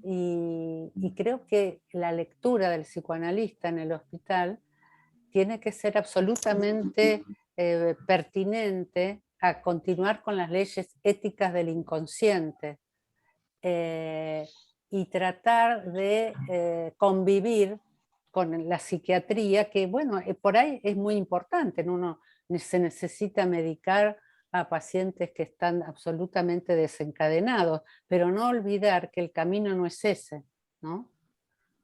Y creo que la lectura del psicoanalista en el hospital tiene que ser absolutamente pertinente a continuar con las leyes éticas del inconsciente y tratar de convivir con la psiquiatría, que bueno, por ahí es muy importante, ¿no? Uno se necesita medicar a pacientes que están absolutamente desencadenados, pero no olvidar que el camino no es ese, ¿no?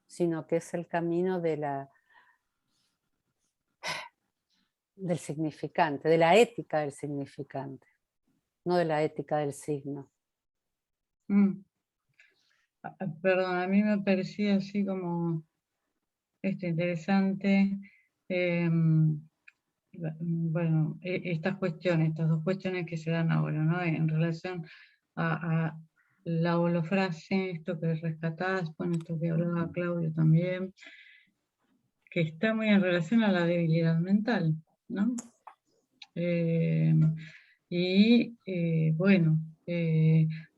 Sino que es el camino del significante, de la ética del significante, no de la ética del signo.
Perdón, a mí me parecía así como interesante, bueno, estas dos cuestiones que se dan ahora, ¿no? En relación a la holofrase, esto que rescatás, bueno, esto que hablaba Claudio también, que está muy en relación a la debilidad mental, ¿no? Bueno,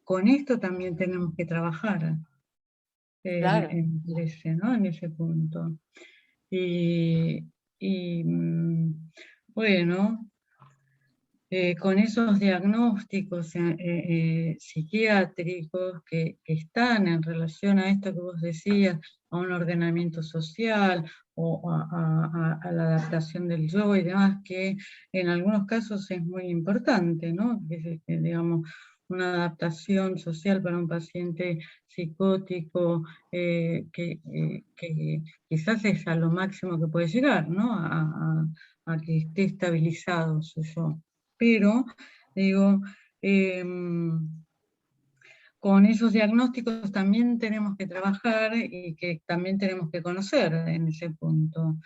con esto también tenemos que trabajar,
Claro.
¿no? En ese punto. Bueno, con esos diagnósticos psiquiátricos que están en relación a esto que vos decías, a un ordenamiento social o a la adaptación del yo y demás, que en algunos casos es muy importante, ¿no? Que digamos, una adaptación social para un paciente psicótico que quizás es a lo máximo que puede llegar, ¿no? A que esté estabilizado su yo. Pero, digo, con esos diagnósticos también tenemos que trabajar y que también tenemos que conocer en ese punto.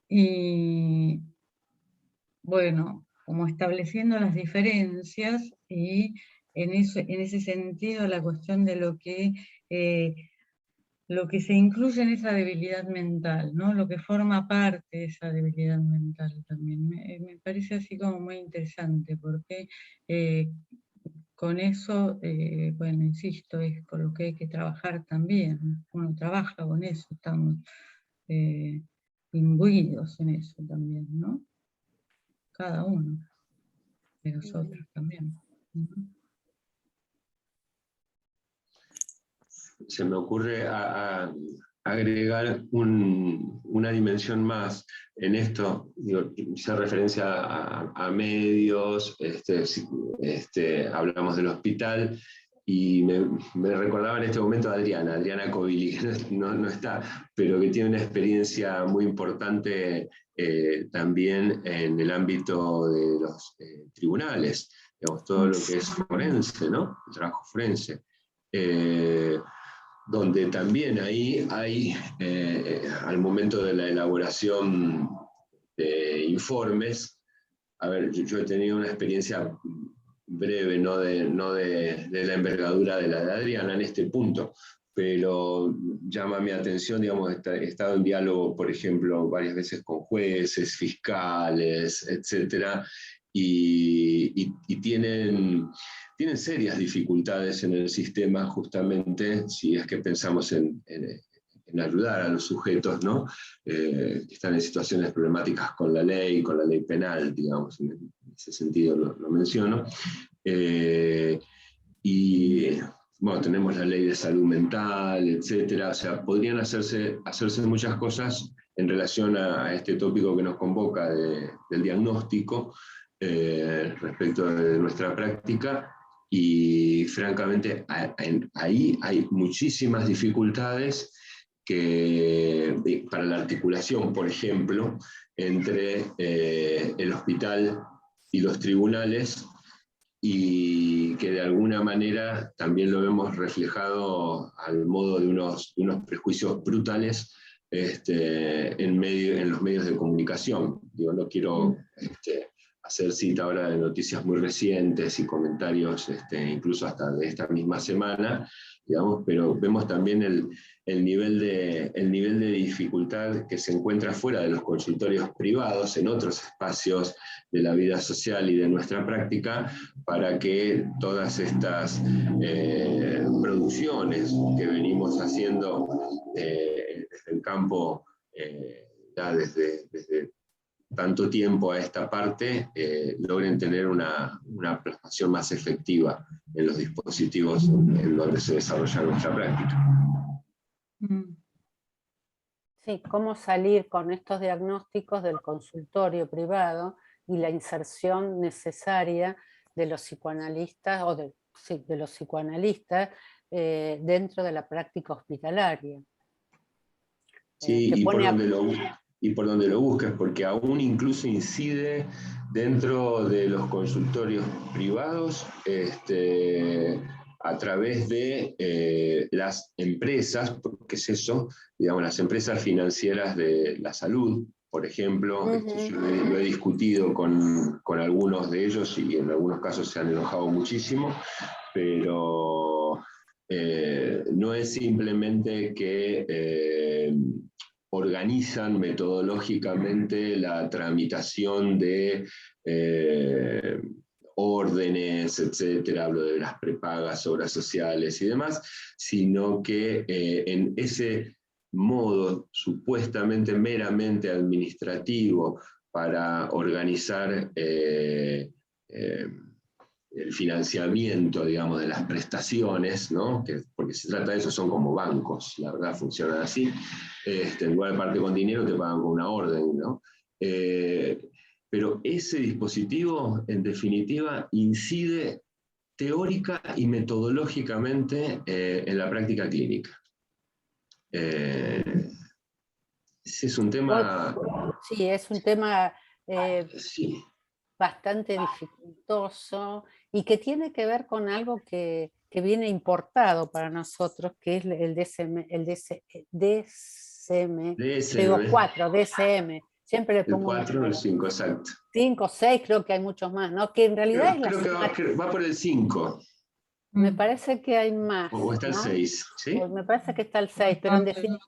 Y bueno, como estableciendo las diferencias y en ese sentido la cuestión de lo que lo que se incluye en esa debilidad mental, ¿no? Lo que forma parte de esa debilidad mental también. Me parece así como muy interesante, porque con eso, bueno, insisto, es con lo que hay que trabajar también. Uno trabaja con eso, estamos imbuidos en eso también, ¿no? Cada uno de nosotros también.
Se me ocurre agregar una dimensión más en esto. Digo, hice referencia a medios, hablamos del hospital, y me recordaba en este momento a Adriana Covilli, que no está, pero que tiene una experiencia muy importante también en el ámbito de los tribunales, digamos, todo lo que es forense, ¿no? El trabajo forense. Donde también ahí hay, al momento de la elaboración de informes, a ver, yo he tenido una experiencia breve, no de la envergadura de la de Adriana en este punto, pero llama mi atención, digamos, he estado en diálogo, por ejemplo, varias veces con jueces, fiscales, etcétera, y tienen serias dificultades en el sistema, justamente si es que pensamos en ayudar a los sujetos, ¿no? Que están en situaciones problemáticas con la ley penal, digamos, en ese sentido lo menciono. Y bueno, tenemos la ley de salud mental, etcétera. O sea, podrían hacerse muchas cosas en relación a este tópico que nos convoca del diagnóstico respecto de nuestra práctica. Y francamente, ahí hay muchísimas dificultades para la articulación, por ejemplo, entre el hospital y los tribunales, y que de alguna manera también lo vemos reflejado al modo de unos prejuicios brutales en los medios de comunicación. Digo, no quiero hacer cita ahora de noticias muy recientes y comentarios incluso hasta de esta misma semana, digamos, pero vemos también el nivel de dificultad que se encuentra fuera de los consultorios privados, en otros espacios de la vida social y de nuestra práctica, para que todas estas producciones que venimos haciendo desde el campo, ya desde tanto tiempo a esta parte, logren tener una plasmación más efectiva en los dispositivos en donde se desarrolla nuestra práctica.
Sí, cómo salir con estos diagnósticos del consultorio privado y la inserción necesaria de los psicoanalistas, de los psicoanalistas dentro de la práctica hospitalaria.
Sí, y por donde lo busques, porque aún incluso incide dentro de los consultorios privados, a través de las empresas, porque es eso, digamos, las empresas financieras de la salud, por ejemplo. Yo lo he discutido con algunos de ellos y en algunos casos se han enojado muchísimo, pero no es simplemente que organizan metodológicamente la tramitación de órdenes, etcétera, hablo de las prepagas, obras sociales y demás, sino que en ese modo supuestamente meramente administrativo para organizar el financiamiento, digamos, de las prestaciones, ¿no? Porque se trata de eso, son como bancos, la verdad funcionan así. En lugar de parte con dinero te pagan con una orden, ¿no? Pero ese dispositivo, en definitiva, incide teórica y metodológicamente en la práctica clínica. Ese es un tema...
Sí, es un tema
sí.
bastante dificultoso y que tiene que ver con algo que viene importado para nosotros, que es el DSM. Digo 4, DSM. Siempre le pongo
el 4 o el 5, exacto.
5, 6, creo que hay muchos más, ¿no? Que en realidad
creo que va por el 5.
Me parece que hay más.
O está el
¿no?
6, ¿sí?
Me parece que está el 6, pero en definitiva...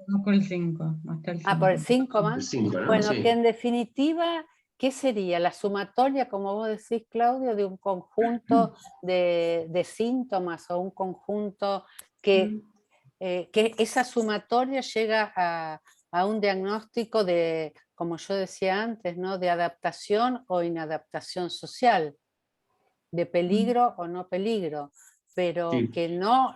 No por el 5, hasta el 5.
Ah, por el 5
El
más.
5, ¿no?
Bueno,
Sí.
que en definitiva, ¿qué sería? La sumatoria, como vos decís, Claudio, de un conjunto de síntomas o un conjunto que esa sumatoria llega a un diagnóstico de, como yo decía antes, ¿no? De adaptación o inadaptación social, de peligro o no peligro, pero
Sí.
que no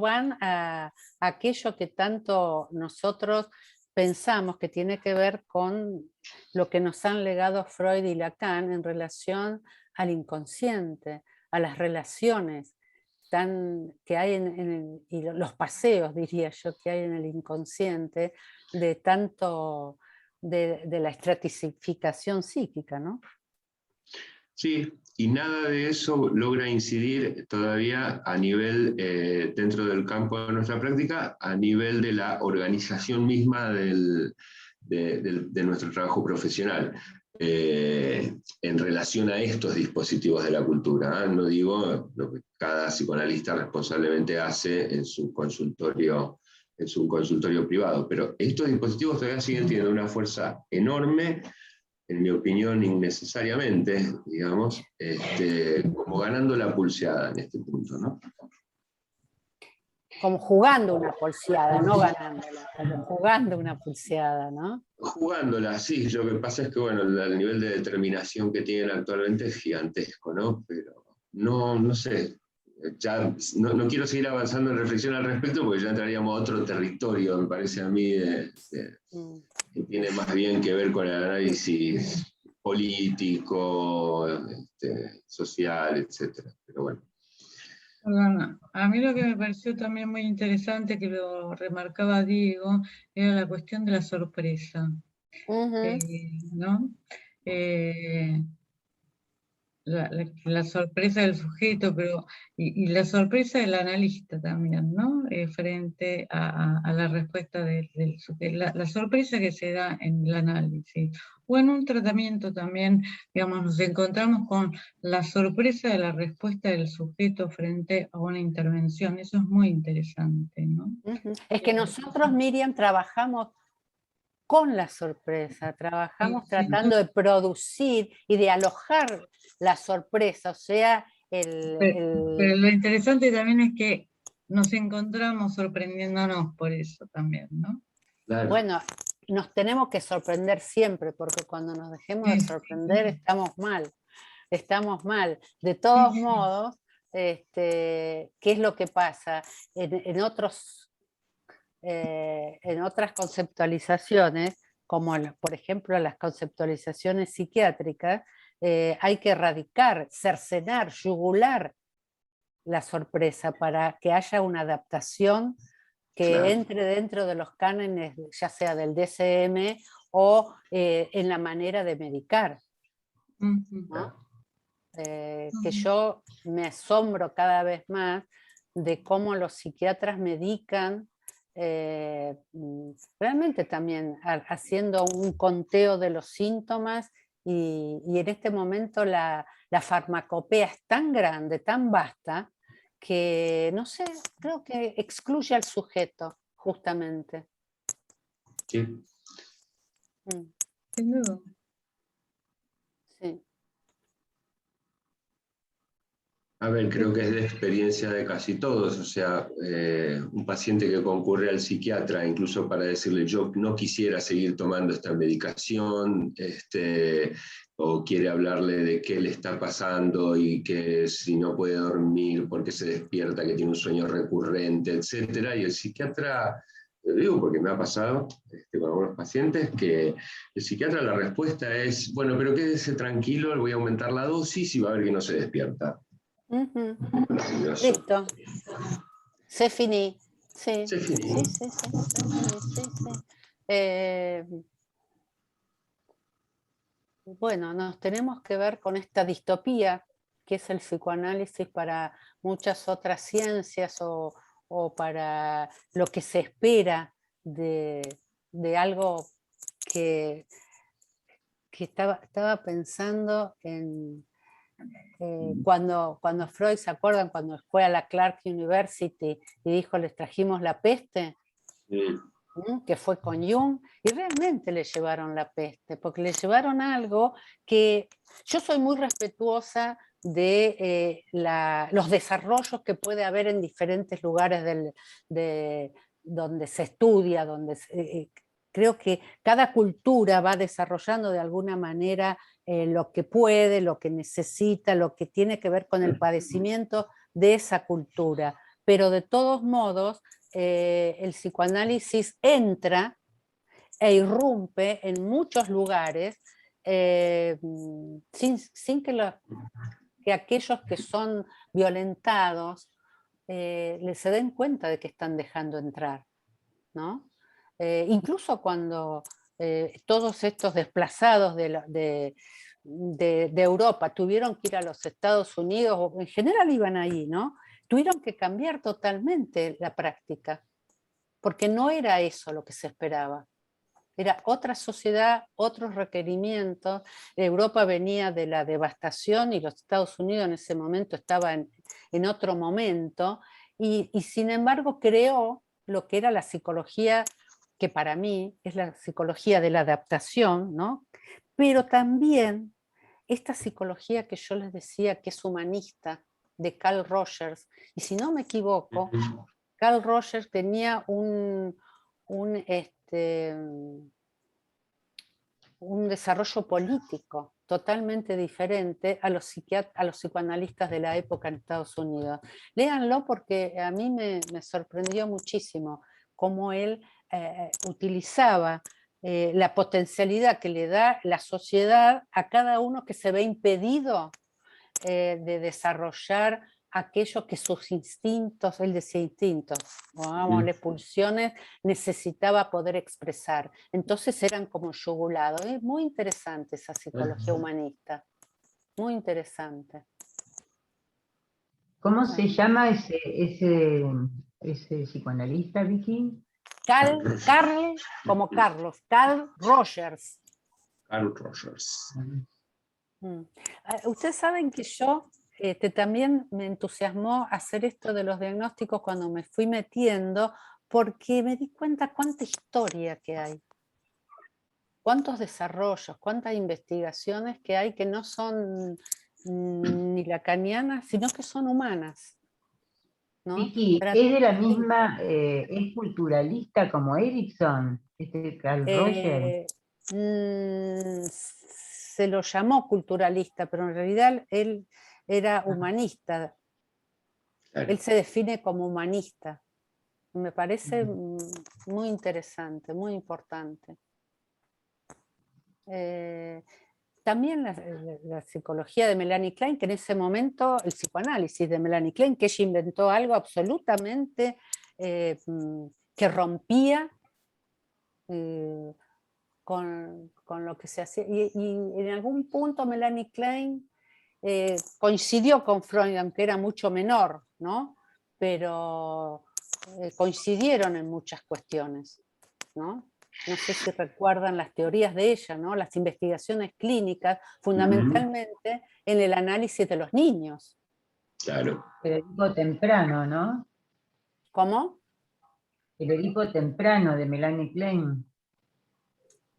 van a aquello que tanto nosotros pensamos que tiene que ver con lo que nos han legado Freud y Lacan en relación al inconsciente, a las relaciones que hay y los paseos, diría yo, que hay en el inconsciente, de tanto de la estratificación psíquica, ¿no?
Sí, y nada de eso logra incidir todavía a nivel, dentro del campo de nuestra práctica, a nivel de la organización misma de nuestro trabajo profesional, en relación a estos dispositivos de la cultura. No digo lo que cada psicoanalista responsablemente hace en su consultorio privado, pero estos dispositivos todavía siguen teniendo una fuerza enorme, en mi opinión, innecesariamente, digamos, como ganando la pulseada en este punto, ¿no?
Como jugando una pulseada, no ganándola, como jugando una pulseada, ¿no?
Jugándola, sí, lo que pasa es que, bueno, el nivel de determinación que tienen actualmente es gigantesco, ¿no? Pero no sé, ya no quiero seguir avanzando en reflexión al respecto porque ya entraríamos a otro territorio, me parece a mí, que tiene más bien que ver con el análisis político, social, etcétera. Pero bueno.
Perdona, a mí lo que me pareció también muy interesante, que lo remarcaba Diego, era la cuestión de la sorpresa, ¿no? La sorpresa del sujeto, pero y la sorpresa del analista también, ¿no? Frente a la respuesta del sujeto, la sorpresa que se da en el análisis. O en un tratamiento también, digamos, nos encontramos con la sorpresa de la respuesta del sujeto frente a una intervención. Eso es muy interesante, ¿no?
Es que nosotros, Miriam, trabajamos con la sorpresa, trabajamos tratando de producir y de alojar la sorpresa, o sea,
Pero lo interesante también es que nos encontramos sorprendiéndonos por eso también, ¿no?
Claro.
Bueno, nos tenemos que sorprender siempre, porque cuando nos dejemos de sorprender estamos mal, estamos mal. De todos modos, ¿qué es lo que pasa? En otras conceptualizaciones, como por ejemplo las conceptualizaciones psiquiátricas, hay que erradicar, cercenar, yugular la sorpresa para que haya una adaptación que
Claro.
entre dentro de los cánones, ya sea del DSM o en la manera de medicar, ¿no? Que yo me asombro cada vez más de cómo los psiquiatras medican, realmente también haciendo un conteo de los síntomas, y en este momento la farmacopea es tan grande, tan vasta, que no sé, creo que excluye al sujeto, justamente.
Sí.
Sin duda.
Sí.
A ver, creo que es de experiencia de casi todos, o sea, un paciente que concurre al psiquiatra, incluso para decirle yo no quisiera seguir tomando esta medicación, o quiere hablarle de qué le está pasando y que si no puede dormir porque se despierta, que tiene un sueño recurrente, etcétera, y el psiquiatra, lo digo porque me ha pasado con algunos pacientes, que el psiquiatra la respuesta es, bueno, pero quédese tranquilo, le voy a aumentar la dosis y va a ver que no se despierta.
Listo. Se finí. Sí.
Se finí.
Sí. Bueno, nos tenemos que ver con esta distopía que es el psicoanálisis para muchas otras ciencias, o para lo que se espera de algo que estaba pensando en cuando Freud, ¿se acuerdan? Cuando fue a la Clark University y dijo, les trajimos la peste, que fue con Jung, y realmente le llevaron la peste, porque le llevaron algo que yo soy muy respetuosa de los desarrollos que puede haber en diferentes lugares donde se estudia, creo que cada cultura va desarrollando de alguna manera lo que puede, lo que necesita, lo que tiene que ver con el padecimiento de esa cultura. Pero de todos modos, el psicoanálisis entra e irrumpe en muchos lugares sin que aquellos que son violentados se den cuenta de que están dejando entrar, ¿no? Incluso cuando todos estos desplazados de Europa tuvieron que ir a los Estados Unidos, o en general iban ahí, ¿no? Tuvieron que cambiar totalmente la práctica, porque no era eso lo que se esperaba. Era otra sociedad, otros requerimientos. Europa venía de la devastación y los Estados Unidos en ese momento estaba en otro momento, y sin embargo creó lo que era la psicología, que para mí es la psicología de la adaptación, ¿no? Pero también esta psicología que yo les decía que es humanista, de Carl Rogers, y si no me equivoco, Carl Rogers tenía un desarrollo político totalmente diferente a los psicoanalistas de la época en Estados Unidos. Léanlo porque a mí me sorprendió muchísimo cómo él utilizaba la potencialidad que le da la sociedad a cada uno que se ve impedido de desarrollar aquello que sus instintos, él decía instintos, pongámosle pulsiones, necesitaba poder expresar. Entonces eran como yugulados. Es muy interesante esa psicología humanista, muy interesante.
¿Cómo se llama ese psicoanalista, Vicky?
Carl, como Carlos, Carl Rogers.
Carl Rogers.
Ustedes saben que yo también me entusiasmó hacer esto de los diagnósticos cuando me fui metiendo, porque me di cuenta cuánta historia que hay, cuántos desarrollos, cuántas investigaciones que hay que no son ni lacanianas, sino que son humanas, ¿no?
Vicky, ¿es de la misma, es culturalista como Erickson, Carl Rogers?
Se lo llamó culturalista, pero en realidad él era humanista.
Claro.
Él se define como humanista. Me parece muy interesante, muy importante. También la psicología de Melanie Klein, que en ese momento, el psicoanálisis de Melanie Klein, que ella inventó algo absolutamente que rompía con lo que se hacía. Y en algún punto Melanie Klein coincidió con Freud, aunque era mucho menor, ¿no? Pero coincidieron en muchas cuestiones, ¿no? No sé si recuerdan las teorías de ella, ¿no? Las investigaciones clínicas, fundamentalmente en el análisis de los niños.
Claro.
El Edipo temprano, ¿no?
¿Cómo?
El Edipo temprano de Melanie Klein.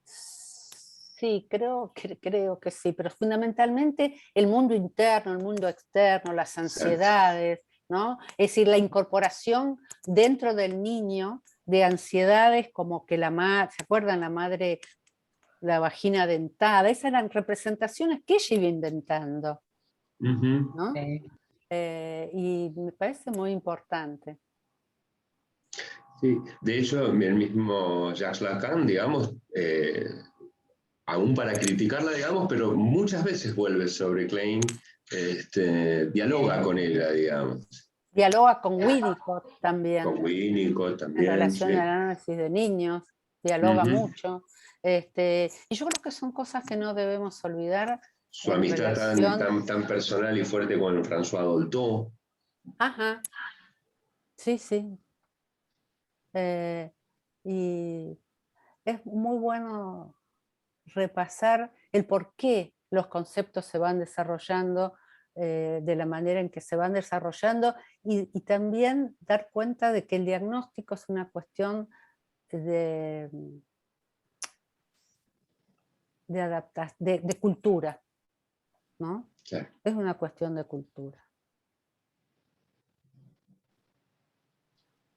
Sí, creo que sí, pero fundamentalmente el mundo interno, el mundo externo, las ansiedades, ¿no? Es decir, la incorporación dentro del niño de ansiedades como que la madre, ¿se acuerdan? La madre, la vagina dentada, esas eran representaciones que ella iba inventando, ¿no? Y me parece muy importante.
Sí, de hecho, el mismo Jacques Lacan, digamos, aún para criticarla, digamos, pero muchas veces vuelve sobre Klein, dialoga con ella, digamos.
Dialoga con Winnicott también.
Con Winnicott también.
En relación
sí.
al análisis de niños, dialoga mucho. Y yo creo que son cosas que no debemos olvidar.
Su amistad tan personal y fuerte con François Dolto.
Ajá. Sí, sí. Y es muy bueno repasar el por qué los conceptos se van desarrollando de la manera en que se van desarrollando y también dar cuenta de que el diagnóstico es una cuestión de cultura, ¿no?
Claro.
Es una cuestión de cultura.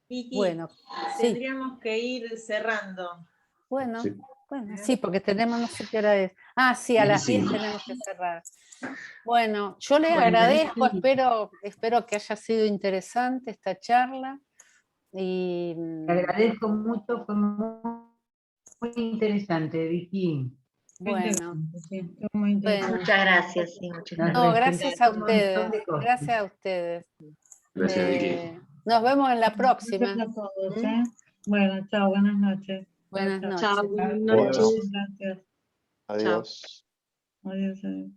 Vicky,
Bueno, sí.
tendríamos que ir cerrando.
Bueno,
Sí.
bueno, sí, porque tenemos, no sé qué hora es. Ah, sí, a las 10 tenemos que cerrar. Bueno, yo le agradezco, espero que haya sido interesante esta charla. Y
Te agradezco mucho, fue muy interesante, Vicky.
bueno,
Sí, estuvo muy interesante.
Muchas gracias, sí, muchas
Nos
gracias.
no, gracias a
resultó un montón
ustedes.
de cosas.
Gracias a ustedes.
Gracias, Vicky.
Nos vemos en la próxima.
Gracias a todos, ¿eh? Bueno, chao, buenas noches.
Buenas
Chao,
noches.
Chao, buenas
Bueno.
noches.
gracias.
Adiós.
Adiós, adiós.